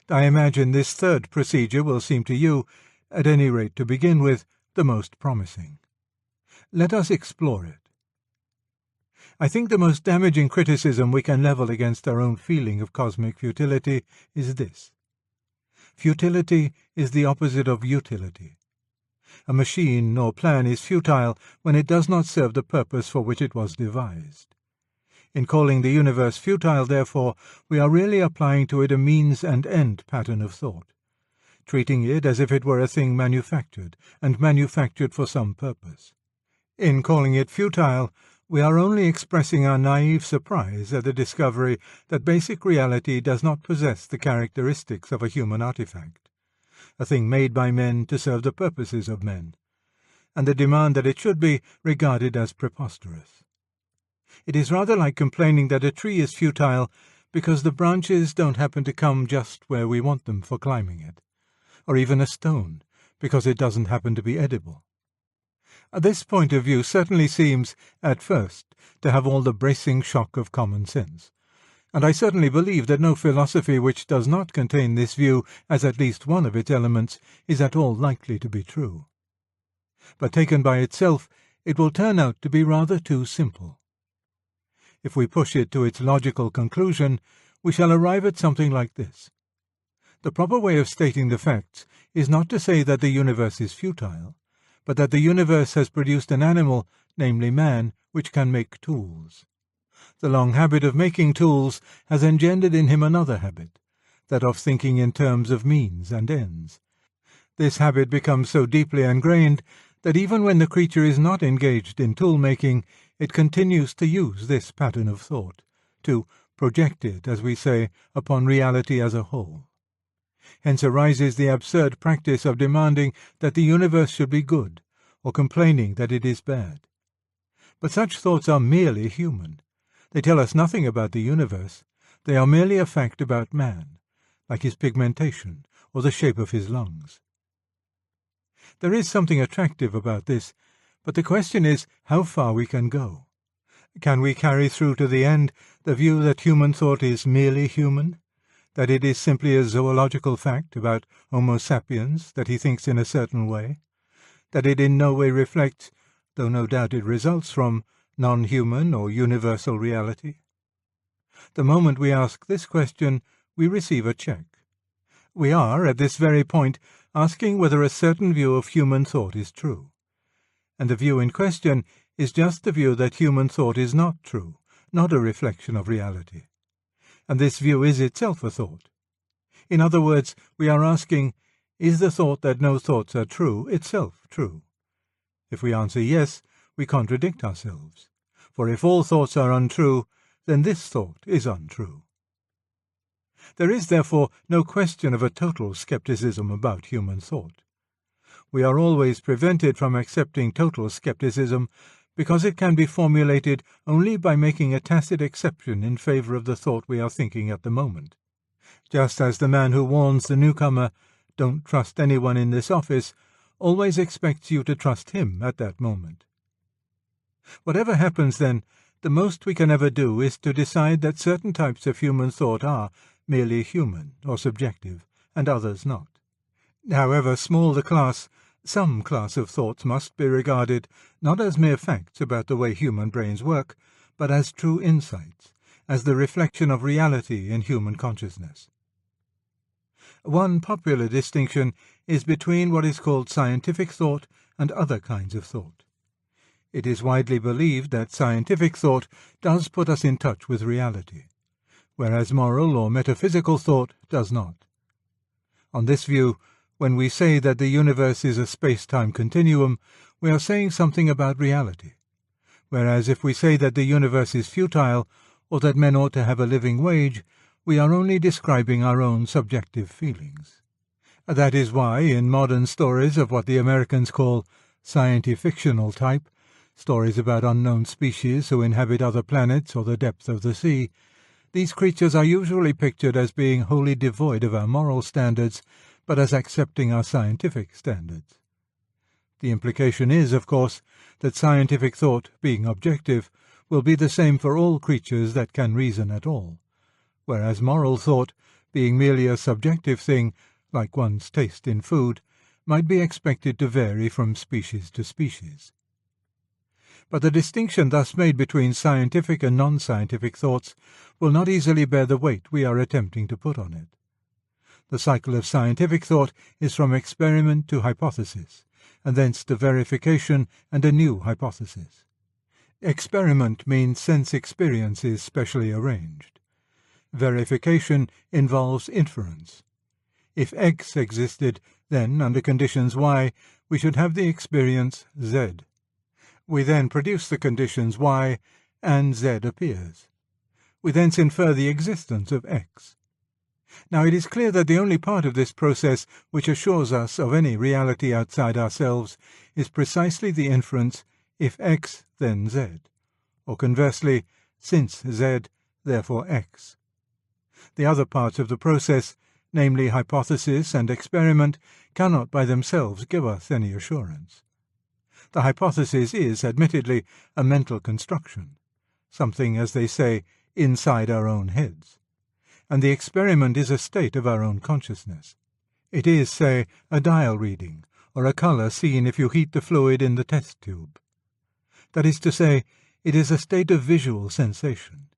Speaker 1: I imagine this third procedure will seem to you, at any rate to begin with, the most promising. Let us explore it. I think the most damaging criticism we can level against our own feeling of cosmic futility is this. Futility is the opposite of utility. A machine or plan is futile when it does not serve the purpose for which it was devised. In calling the universe futile, therefore, we are really applying to it a means and end pattern of thought, treating it as if it were a thing manufactured, and manufactured for some purpose. In calling it futile, we are only expressing our naive surprise at the discovery that basic reality does not possess the characteristics of a human artifact, a thing made by men to serve the purposes of men, and the demand that it should be regarded as preposterous. It is rather like complaining that a tree is futile because the branches don't happen to come just where we want them for climbing it, or even a stone because it doesn't happen to be edible. This point of view certainly seems, at first, to have all the bracing shock of common sense, and I certainly believe that no philosophy which does not contain this view as at least one of its elements is at all likely to be true. But taken by itself, it will turn out to be rather too simple. If we push it to its logical conclusion, we shall arrive at something like this. The proper way of stating the facts is not to say that the universe is futile, but that the universe has produced an animal, namely man, which can make tools. The long habit of making tools has engendered in him another habit, that of thinking in terms of means and ends. This habit becomes so deeply ingrained that even when the creature is not engaged in tool-making, it continues to use this pattern of thought, to project it, as we say, upon reality as a whole. Hence arises the absurd practice of demanding that the universe should be good, or complaining that it is bad. But such thoughts are merely human. They tell us nothing about the universe. They are merely a fact about man, like his pigmentation or the shape of his lungs. There is something attractive about this, but the question is how far we can go. Can we carry through to the end the view that human thought is merely human, that it is simply a zoological fact about Homo sapiens that he thinks in a certain way, that it in no way reflects, though no doubt it results from, non-human or universal reality? The moment we ask this question, we receive a check. We are, at this very point, asking whether a certain view of human thought is true. And the view in question is just the view that human thought is not true, not a reflection of reality. And this view is itself a thought. In other words, we are asking, is the thought that no thoughts are true itself true? If we answer yes, we contradict ourselves. For if all thoughts are untrue, then this thought is untrue. There is, therefore, no question of a total skepticism about human thought. We are always prevented from accepting total skepticism because it can be formulated only by making a tacit exception in favor of the thought we are thinking at the moment. Just as the man who warns the newcomer, "Don't trust anyone in this office," always expects you to trust him at that moment. Whatever happens then, the most we can ever do is to decide that certain types of human thought are merely human or subjective, and others not. However small the class, some class of thoughts must be regarded not as mere facts about the way human brains work, but as true insights, as the reflection of reality in human consciousness. One popular distinction is between what is called scientific thought and other kinds of thought. It is widely believed that scientific thought does put us in touch with reality, whereas moral or metaphysical thought does not. On this view, when we say that the universe is a space-time continuum, we are saying something about reality, whereas if we say that the universe is futile, or that men ought to have a living wage, we are only describing our own subjective feelings. That is why, in modern stories of what the Americans call science-fictional type, stories about unknown species who inhabit other planets or the depth of the sea, these creatures are usually pictured as being wholly devoid of our moral standards, but as accepting our scientific standards. The implication is, of course, that scientific thought, being objective, will be the same for all creatures that can reason at all, whereas moral thought, being merely a subjective thing, like one's taste in food, might be expected to vary from species to species. But the distinction thus made between scientific and non-scientific thoughts will not easily bear the weight we are attempting to put on it. The cycle of scientific thought is from experiment to hypothesis, and thence to verification and a new hypothesis. Experiment means sense experiences specially arranged. Verification involves inference. If X existed, then, under conditions Y, we should have the experience Z. We then produce the conditions Y, and Z appears. We thence infer the existence of X. Now it is clear that the only part of this process which assures us of any reality outside ourselves is precisely the inference, if X, then Z, or conversely, since Z, therefore X. The other parts of the process, namely hypothesis and experiment, cannot by themselves give us any assurance. The hypothesis is, admittedly, a mental construction, something, as they say, inside our own heads, and the experiment is a state of our own consciousness. It is, say, a dial reading, or a colour seen if you heat the fluid in the test tube. That is to say, it is a state of visual sensation.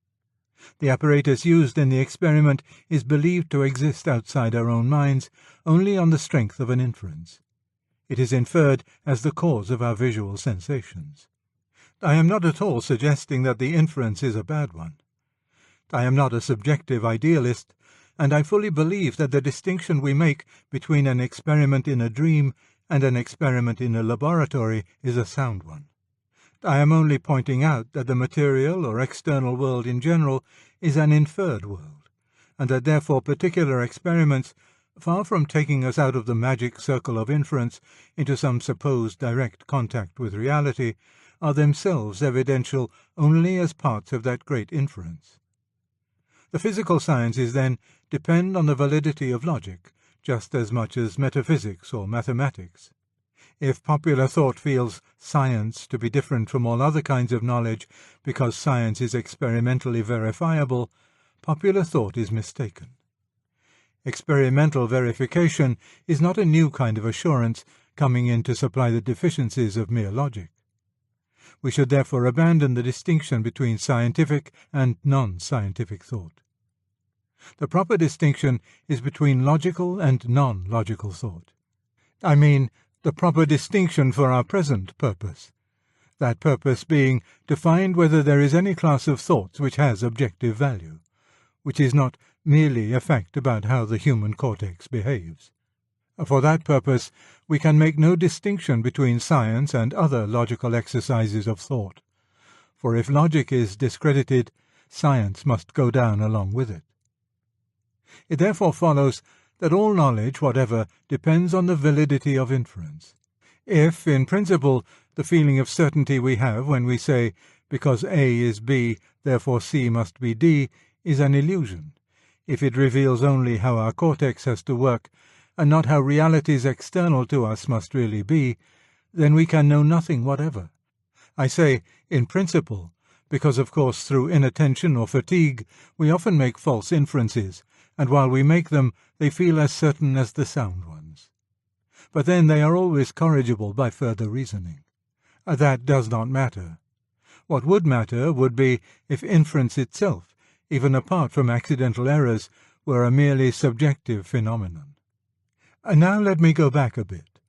Speaker 1: The apparatus used in the experiment is believed to exist outside our own minds only on the strength of an inference. It is inferred as the cause of our visual sensations. I am not at all suggesting that the inference is a bad one. I am not a subjective idealist, and I fully believe that the distinction we make between an experiment in a dream and an experiment in a laboratory is a sound one. I am only pointing out that the material or external world in general is an inferred world, and that therefore particular experiments, far from taking us out of the magic circle of inference into some supposed direct contact with reality, are themselves evidential only as parts of that great inference. The physical sciences, then, depend on the validity of logic, just as much as metaphysics or mathematics. If popular thought feels science to be different from all other kinds of knowledge because science is experimentally verifiable, popular thought is mistaken. Experimental verification is not a new kind of assurance coming in to supply the deficiencies of mere logic. We should therefore abandon the distinction between scientific and non-scientific thought. The proper distinction is between logical and non-logical thought. I mean, the proper distinction for our present purpose, that purpose being to find whether there is any class of thoughts which has objective value, which is not merely a fact about how the human cortex behaves. For that purpose we can make no distinction between science and other logical exercises of thought, for if logic is discredited, science must go down along with it. It therefore follows that all knowledge whatever depends on the validity of inference. If, in principle, The feeling of certainty we have when we say, because A is B, therefore C must be D, is an illusion, if it reveals only how our cortex has to work, and not how realities external to us must really be. Then we can know nothing whatever. I say, in principle, because of course through inattention or fatigue we often make false inferences, and while we make them they feel as certain as the sound ones. But then they are always corrigible by further reasoning. That does not matter. What would matter would be if inference itself, even apart from accidental errors, were a merely subjective phenomenon. And now let me go back a bit.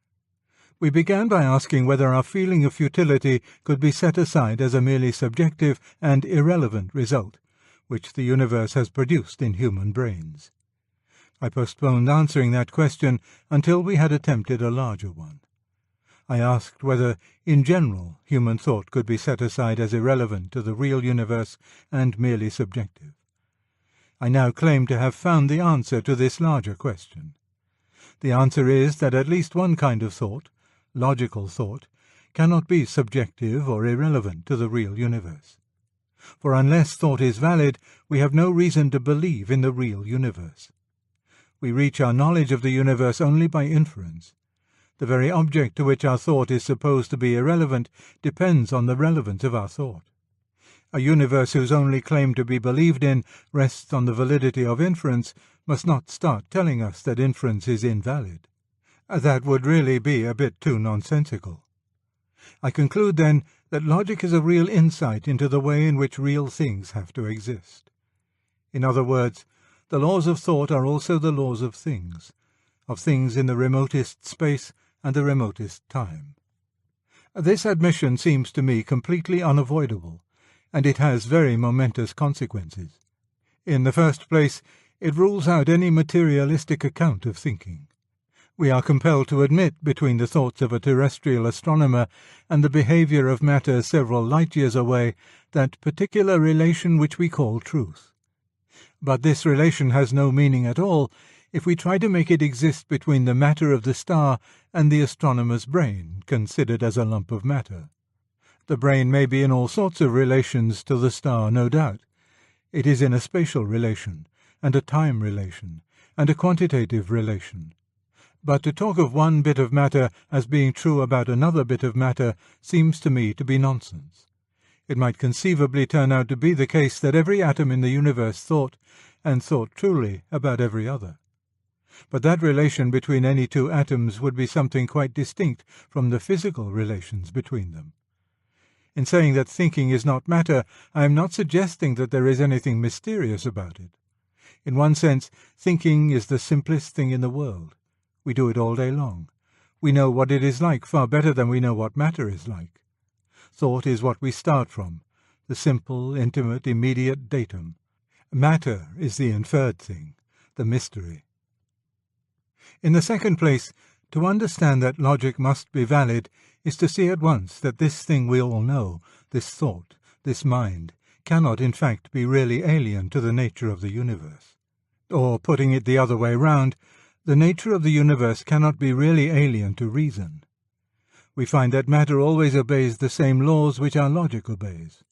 Speaker 1: We began by asking whether our feeling of futility could be set aside as a merely subjective and irrelevant result, which the universe has produced in human brains. I postponed answering that question until we had attempted a larger one. I asked whether, in general, human thought could be set aside as irrelevant to the real universe and merely subjective. I now claim to have found the answer to this larger question. The answer is that at least one kind of thought, logical thought, cannot be subjective or irrelevant to the real universe. For unless thought is valid, we have no reason to believe in the real universe. We reach our knowledge of the universe only by inference. The very object to which our thought is supposed to be irrelevant depends on the relevance of our thought. A universe whose only claim to be believed in rests on the validity of inference must not start telling us that inference is invalid. That would really be a bit too nonsensical. I conclude, then, that logic is a real insight into the way in which real things have to exist. In other words, the laws of thought are also the laws of things in the remotest space and the remotest time. This admission seems to me completely unavoidable, and it has very momentous consequences. In the first place, it rules out any materialistic account of thinking. We are compelled to admit between the thoughts of a terrestrial astronomer and the behaviour of matter several light-years away that particular relation which we call truth. But this relation has no meaning at all if we try to make it exist between the matter of the star and the astronomer's brain, considered as a lump of matter. The brain may be in all sorts of relations to the star, no doubt. It is in a spatial relation, and a time relation, and a quantitative relation. But to talk of one bit of matter as being true about another bit of matter seems to me to be nonsense. It might conceivably turn out to be the case that every atom in the universe thought, and thought truly, about every other. But that relation between any two atoms would be something quite distinct from the physical relations between them. In saying that thinking is not matter, I am not suggesting that there is anything mysterious about it. In one sense, thinking is the simplest thing in the world. We do it all day long. We know what it is like far better than we know what matter is like. Thought is what we start from, the simple, intimate, immediate datum. Matter is the inferred thing, the mystery. In the second place, to understand that logic must be valid is to see at once that this thing we all know, this thought, this mind, cannot in fact be really alien to the nature of the universe. Or, putting it the other way round, the nature of the universe cannot be really alien to reason. We find that matter always obeys the same laws which our logic obeys.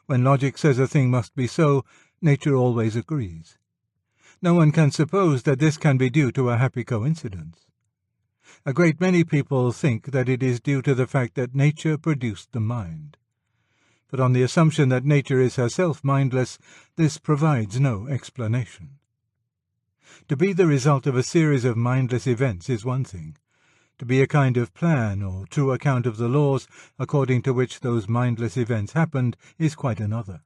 Speaker 1: When logic says a thing must be so, nature always agrees. No one can suppose that this can be due to a happy coincidence. A great many people think that it is due to the fact that nature produced the mind. But on the assumption that nature is herself mindless, this provides no explanation. To be the result of a series of mindless events is one thing. To be a kind of plan or true account of the laws according to which those mindless events happened is quite another.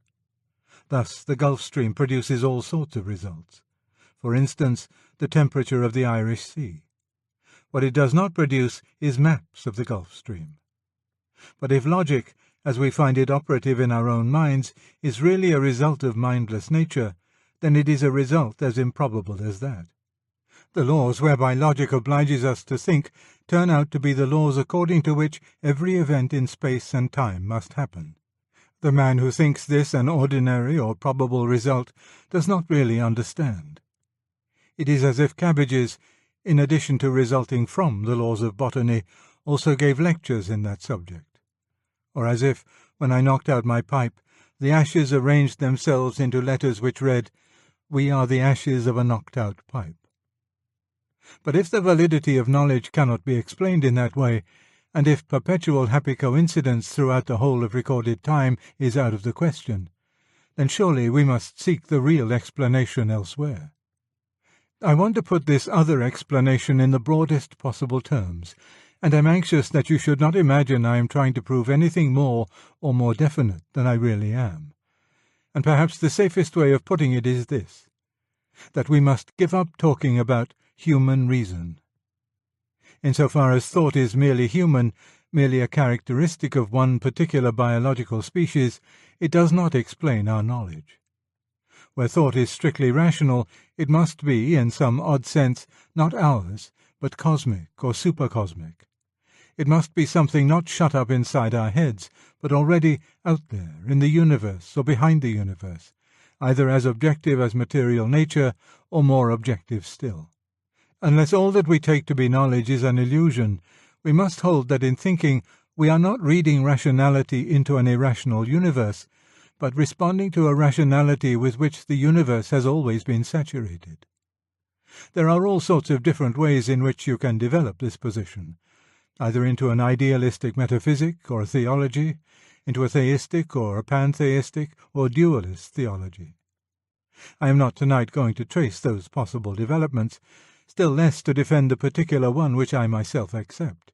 Speaker 1: Thus the Gulf Stream produces all sorts of results. For instance, the temperature of the Irish Sea. What it does not produce is maps of the Gulf Stream. But if logic, as we find it operative in our own minds, is really a result of mindless nature, then it is a result as improbable as that. The laws whereby logic obliges us to think turn out to be the laws according to which every event in space and time must happen. The man who thinks this an ordinary or probable result does not really understand. It is as if cabbages, in addition to resulting from the laws of botany, also gave lectures in that subject. or as if, when I knocked out my pipe, the ashes arranged themselves into letters which read, "We are the ashes of a knocked-out pipe." But if the validity of knowledge cannot be explained in that way, and if perpetual happy coincidence throughout the whole of recorded time is out of the question, then surely we must seek the real explanation elsewhere. I want to put this other explanation in the broadest possible terms, and am anxious that you should not imagine I am trying to prove anything more or more definite than I really am. And perhaps the safest way of putting it is this, that we must give up talking about human reason. Insofar as thought is merely human, merely a characteristic of one particular biological species, it does not explain our knowledge. Where thought is strictly rational, it must be, in some odd sense, not ours, but cosmic or supercosmic. It must be something not shut up inside our heads, but already out there, in the universe or behind the universe, either as objective as material nature, or more objective still. Unless all that we take to be knowledge is an illusion, we must hold that in thinking we are not reading rationality into an irrational universe, but responding to a rationality with which the universe has always been saturated. There are all sorts of different ways in which you can develop this position, either into an idealistic metaphysic or a theology, into a theistic or a pantheistic or dualist theology. I am not tonight going to trace those possible developments, still less to defend the particular one which I myself accept.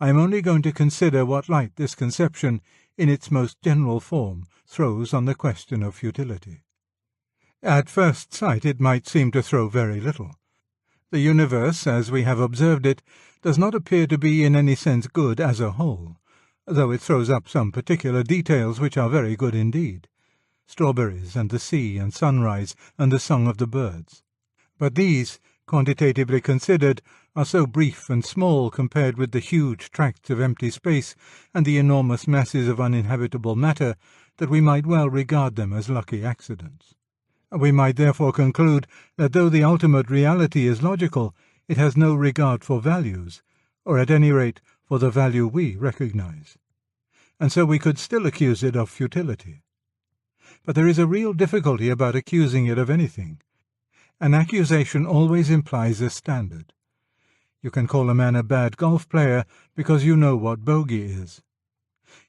Speaker 1: I am only going to consider what light this conception, in its most general form, throws on the question of futility. At first sight it might seem to throw very little. The universe, as we have observed it, does not appear to be in any sense good as a whole, though it throws up some particular details which are very good indeed. Strawberries and the sea and sunrise and the song of the birds. But these, quantitatively considered, are so brief and small compared with the huge tracts of empty space and the enormous masses of uninhabitable matter that we might well regard them as lucky accidents. We might therefore conclude that though the ultimate reality is logical, it has no regard for values, or at any rate for the value we recognize. And so we could still accuse it of futility. But there is a real difficulty about accusing it of anything. An accusation always implies a standard. You can call a man a bad golf player because you know what bogey is.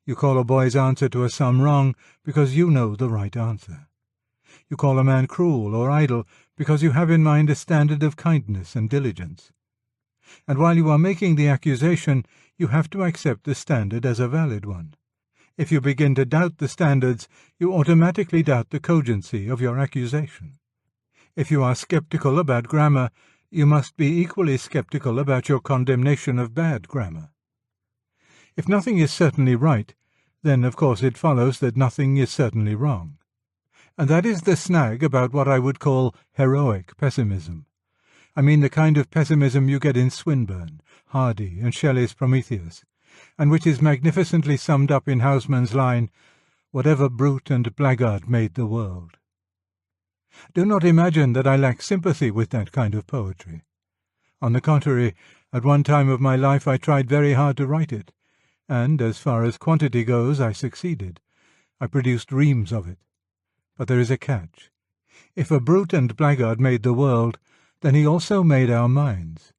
Speaker 1: You call a boy's answer to a sum wrong because you know the right answer. You call a man cruel or idle because you have in mind a standard of kindness and diligence. And while you are making the accusation, you have to accept the standard as a valid one. If you begin to doubt the standards, you automatically doubt the cogency of your accusation. If you are skeptical about grammar, you must be equally skeptical about your condemnation of bad grammar. If nothing is certainly right, then of course it follows that nothing is certainly wrong. And that is the snag about what I would call heroic pessimism. I mean the kind of pessimism you get in Swinburne, Hardy, and Shelley's Prometheus, and which is magnificently summed up in Hausmann's line, "Whatever brute and blackguard made the world." Do not imagine that I lack sympathy with that kind of poetry. On the contrary, at one time of my life I tried very hard to write it, and, as far as quantity goes, I succeeded. I produced reams of it. But there is a catch. If a brute and blackguard made the world, then he also made our minds.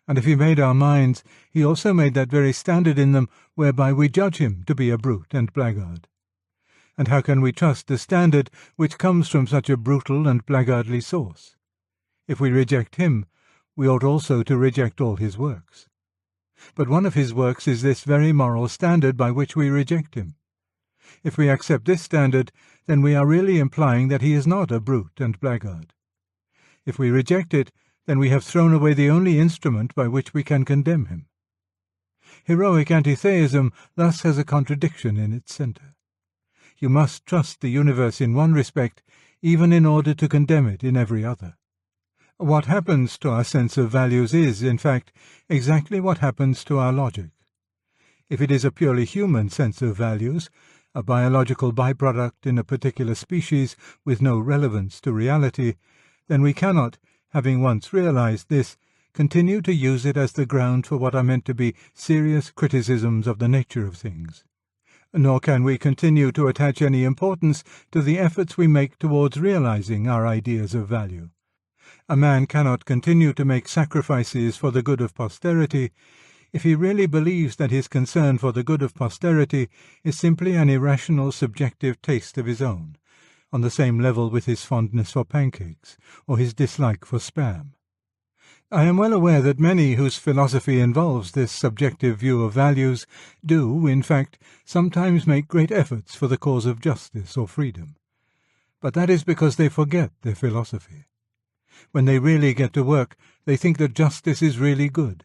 Speaker 1: And if he made our minds, he also made that very standard in them whereby we judge him to be a brute and blackguard. And how can we trust the standard which comes from such a brutal and blackguardly source? If we reject him, we ought also to reject all his works. But one of his works is this very moral standard by which we reject him. If we accept this standard, then we are really implying that he is not a brute and blackguard. If we reject it, then we have thrown away the only instrument by which we can condemn him. Heroic antitheism thus has a contradiction in its centre. You must trust the universe in one respect, even in order to condemn it in every other. What happens to our sense of values is, in fact, exactly what happens to our logic. If it is a purely human sense of values, a biological byproduct in a particular species with no relevance to reality, then we cannot, having once realized this, continue to use it as the ground for what are meant to be serious criticisms of the nature of things. Nor can we continue to attach any importance to the efforts we make towards realizing our ideas of value. A man cannot continue to make sacrifices for the good of posterity if he really believes that his concern for the good of posterity is simply an irrational subjective taste of his own, on the same level with his fondness for pancakes or his dislike for spam. I am well aware that many whose philosophy involves this subjective view of values do, in fact, sometimes make great efforts for the cause of justice or freedom. But that is because they forget their philosophy. When they really get to work, they think that justice is really good,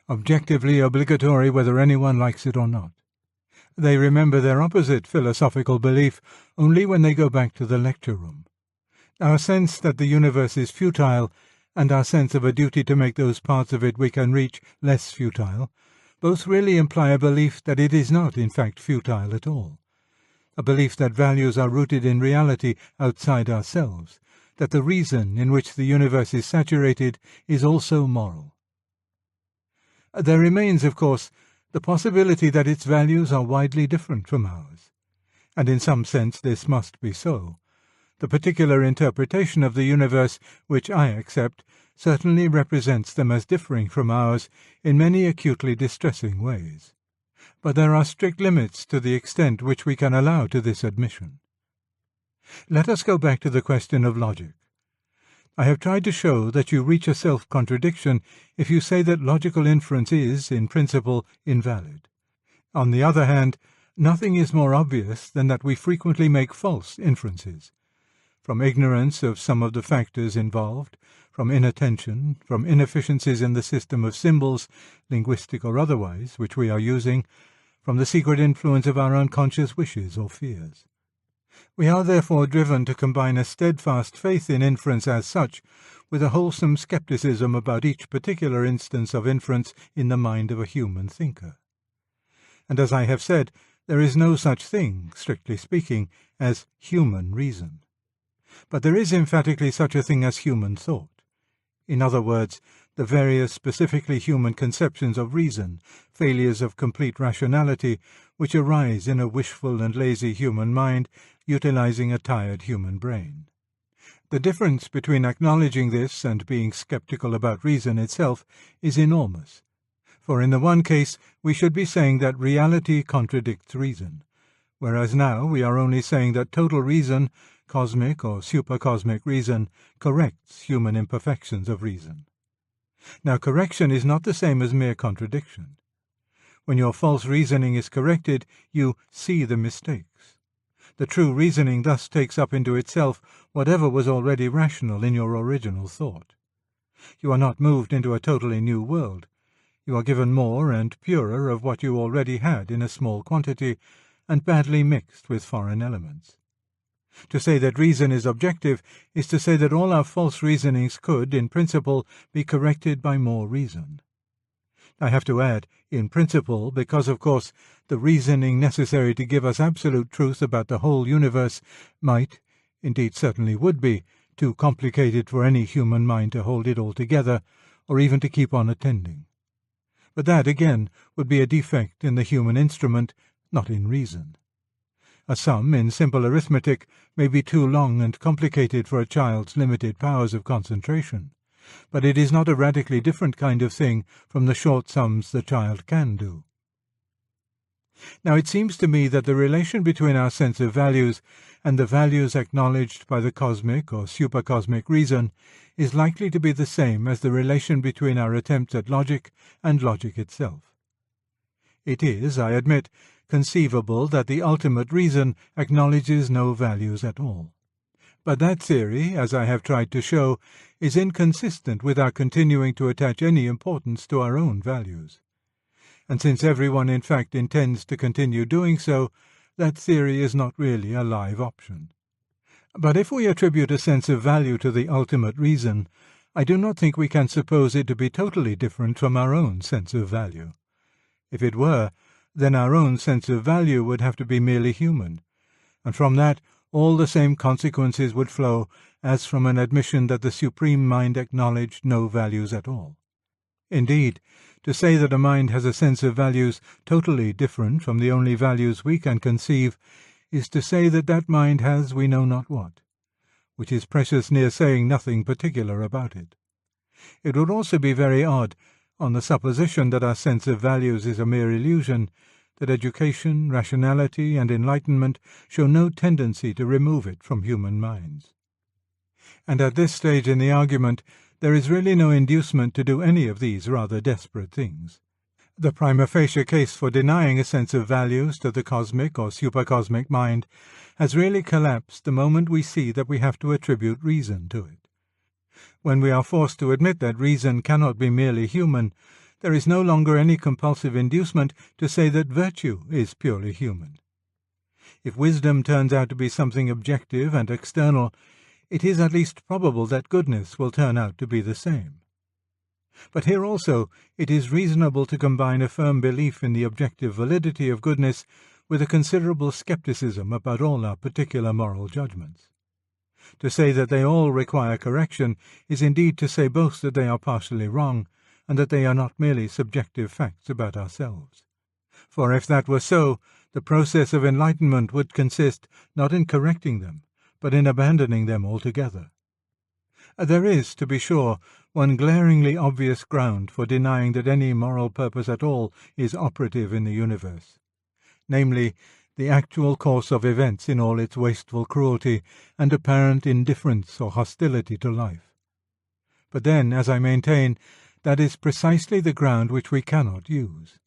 Speaker 1: objectively obligatory whether anyone likes it or not. They remember their opposite philosophical belief only when they go back to the lecture room. Our sense that the universe is futile, and our sense of a duty to make those parts of it we can reach less futile, both really imply a belief that it is not, in fact, futile at all. A belief that values are rooted in reality outside ourselves, that the reason in which the universe is saturated is also moral. There remains, of course, the possibility that its values are widely different from ours, and in some sense this must be so. The particular interpretation of the universe which I accept certainly represents them as differing from ours in many acutely distressing ways. But there are strict limits to the extent which we can allow to this admission. Let us go back to the question of logic. I have tried to show that you reach a self-contradiction if you say that logical inference is, in principle, invalid. On the other hand, nothing is more obvious than that we frequently make false inferences. From ignorance of some of the factors involved, from inattention, from inefficiencies in the system of symbols, linguistic or otherwise, which we are using, from the secret influence of our unconscious wishes or fears. We are therefore driven to combine a steadfast faith in inference as such with a wholesome skepticism about each particular instance of inference in the mind of a human thinker. And as I have said, there is no such thing, strictly speaking, as human reason. But there is emphatically such a thing as human thought. In other words, the various specifically human conceptions of reason, failures of complete rationality, which arise in a wishful and lazy human mind, utilizing a tired human brain. The difference between acknowledging this and being skeptical about reason itself is enormous. For in the one case we should be saying that reality contradicts reason, whereas now we are only saying that total reason, cosmic or supercosmic reason, corrects human imperfections of reason. Now correction is not the same as mere contradiction. When your false reasoning is corrected, you see the mistakes. The true reasoning thus takes up into itself whatever was already rational in your original thought. You are not moved into a totally new world. You are given more and purer of what you already had in a small quantity, and badly mixed with foreign elements. To say that reason is objective is to say that all our false reasonings could, in principle, be corrected by more reason. I have to add, in principle, because, of course, the reasoning necessary to give us absolute truth about the whole universe might, indeed certainly would be, too complicated for any human mind to hold it all together, or even to keep on attending. But that, again, would be a defect in the human instrument, not in reason. A sum in simple arithmetic may be too long and complicated for a child's limited powers of concentration, but it is not a radically different kind of thing from the short sums the child can do. Now it seems to me that the relation between our sense of values and the values acknowledged by the cosmic or supercosmic reason is likely to be the same as the relation between our attempts at logic and logic itself. It is, I admit, conceivable that the ultimate reason acknowledges no values at all. But that theory, as I have tried to show, is inconsistent with our continuing to attach any importance to our own values. And since everyone in fact intends to continue doing so, that theory is not really a live option. But if we attribute a sense of value to the ultimate reason, I do not think we can suppose it to be totally different from our own sense of value. If it were, then our own sense of value would have to be merely human, and from that all the same consequences would flow as from an admission that the Supreme Mind acknowledged no values at all. Indeed, To say that a mind has a sense of values totally different from the only values we can conceive is to say that that mind has we know not what, which is precious near saying nothing particular about it. It would also be very odd, on the supposition that our sense of values is a mere illusion, that education, rationality, and enlightenment show no tendency to remove it from human minds. And at this stage in the argument, there is really no inducement to do any of these rather desperate things. The prima facie case for denying a sense of values to the cosmic or supercosmic mind has really collapsed the moment we see that we have to attribute reason to it. When we are forced to admit that reason cannot be merely human, there is no longer any compulsive inducement to say that virtue is purely human. If wisdom turns out to be something objective and external, it is at least probable that goodness will turn out to be the same. But here also it is reasonable to combine a firm belief in the objective validity of goodness with a considerable skepticism about all our particular moral judgments. To say that they all require correction is indeed to say both that they are partially wrong and that they are not merely subjective facts about ourselves. For if that were so, the process of enlightenment would consist not in correcting them, but in abandoning them altogether. There is, to be sure, one glaringly obvious ground for denying that any moral purpose at all is operative in the universe, namely, the actual course of events in all its wasteful cruelty and apparent indifference or hostility to life. But then, as I maintain, that is precisely the ground which we cannot use.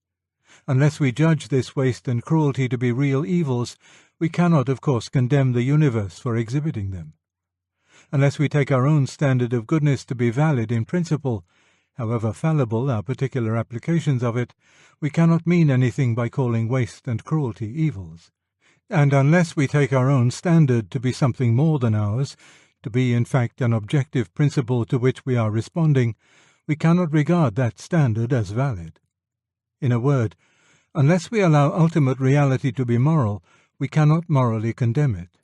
Speaker 1: Unless we judge this waste and cruelty to be real evils, we cannot, of course, condemn the universe for exhibiting them. Unless we take our own standard of goodness to be valid in principle, however fallible our particular applications of it, we cannot mean anything by calling waste and cruelty evils. And unless we take our own standard to be something more than ours, to be in fact an objective principle to which we are responding, we cannot regard that standard as valid. In a word, unless we allow ultimate reality to be moral, we cannot morally condemn it.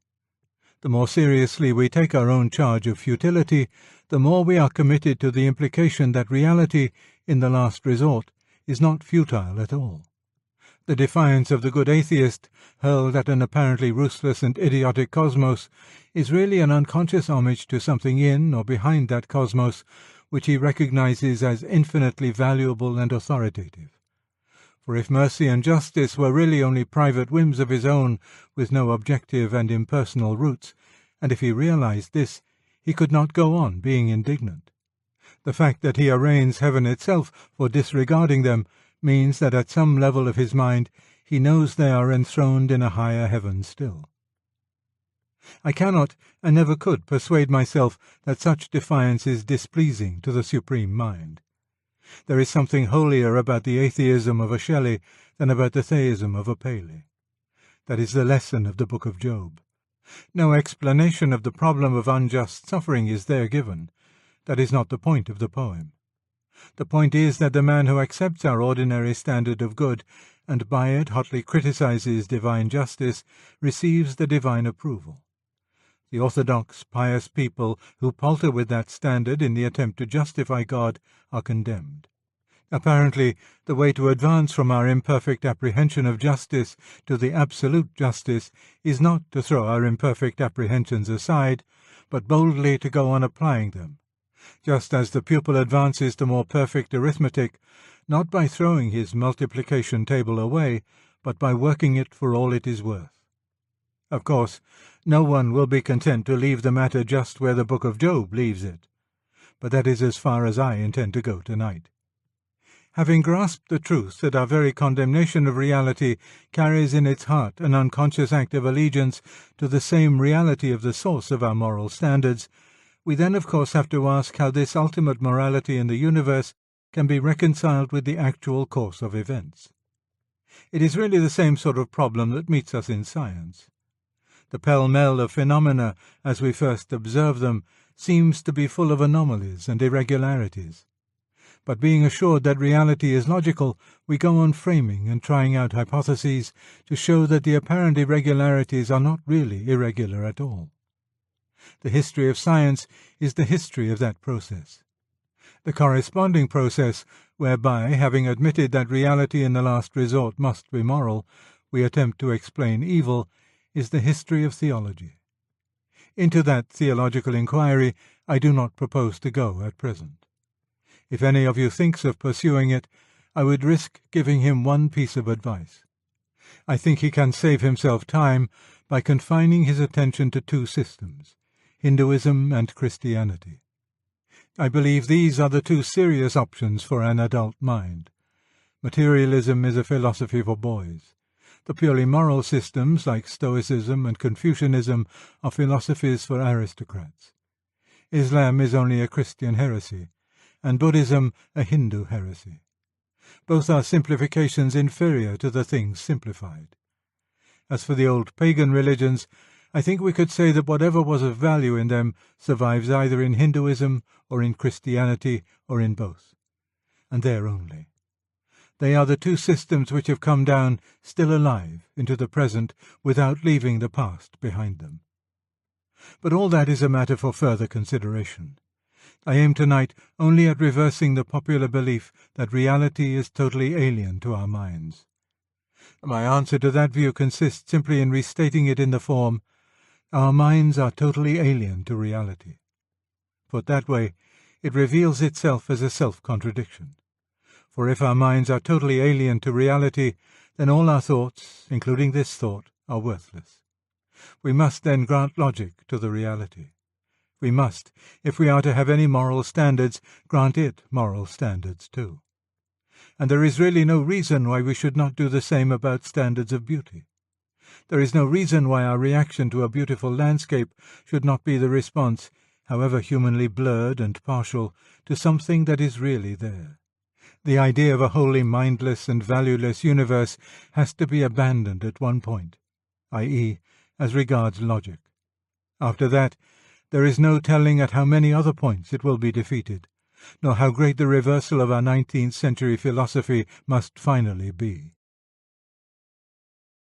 Speaker 1: The more seriously we take our own charge of futility, the more we are committed to the implication that reality, in the last resort, is not futile at all. The defiance of the good atheist, hurled at an apparently ruthless and idiotic cosmos, is really an unconscious homage to something in or behind that cosmos which he recognizes as infinitely valuable and authoritative. For if mercy and justice were really only private whims of his own, with no objective and impersonal roots, and if he realized this, he could not go on being indignant. The fact that he arraigns heaven itself for disregarding them means that at some level of his mind he knows they are enthroned in a higher heaven still. I cannot, and never could, persuade myself that such defiance is displeasing to the Supreme Mind. There is something holier about the atheism of a Shelley than about the theism of a Paley. That is the lesson of the Book of Job. No explanation of the problem of unjust suffering is there given. That is not the point of the poem. The point is that the man who accepts our ordinary standard of good, and by it hotly criticizes divine justice, receives the divine approval. The orthodox, pious people who palter with that standard in the attempt to justify God are condemned. Apparently, the way to advance from our imperfect apprehension of justice to the absolute justice is not to throw our imperfect apprehensions aside, but boldly to go on applying them, just as the pupil advances to more perfect arithmetic, not by throwing his multiplication table away, but by working it for all it is worth. Of course, no one will be content to leave the matter just where the Book of Job leaves it, but that is as far as I intend to go tonight. Having grasped the truth that our very condemnation of reality carries in its heart an unconscious act of allegiance to the same reality of the source of our moral standards, we then of course have to ask how this ultimate morality in the universe can be reconciled with the actual course of events. It is really the same sort of problem that meets us in science. The pell-mell of phenomena, as we first observe them, seems to be full of anomalies and irregularities. But being assured that reality is logical, we go on framing and trying out hypotheses to show that the apparent irregularities are not really irregular at all. The history of science is the history of that process. The corresponding process whereby, having admitted that reality in the last resort must be moral, we attempt to explain evil, is the history of theology. Into that theological inquiry I do not propose to go at present. If any of you thinks of pursuing it, I would risk giving him one piece of advice. I think he can save himself time by confining his attention to two systems, Hinduism and Christianity. I believe these are the two serious options for an adult mind. Materialism is a philosophy for boys. The purely moral systems, like Stoicism and Confucianism, are philosophies for aristocrats. Islam is only a Christian heresy, and Buddhism a Hindu heresy. Both are simplifications inferior to the things simplified. As for the old pagan religions, I think we could say that whatever was of value in them survives either in Hinduism or in Christianity or in both, and there only. They are the two systems which have come down, still alive, into the present without leaving the past behind them. But all that is a matter for further consideration. I aim tonight only at reversing the popular belief that reality is totally alien to our minds. My answer to that view consists simply in restating it in the form, our minds are totally alien to reality. Put that way, it reveals itself as a self-contradiction. For if our minds are totally alien to reality, then all our thoughts, including this thought, are worthless. We must then grant logic to the reality. We must, if we are to have any moral standards, grant it moral standards too. And there is really no reason why we should not do the same about standards of beauty. There is no reason why our reaction to a beautiful landscape should not be the response, however humanly blurred and partial, to something that is really there. The idea of a wholly mindless and valueless universe has to be abandoned at one point, i.e., as regards logic. After that, there is no telling at how many other points it will be defeated, nor how great the reversal of our 19th century philosophy must finally be.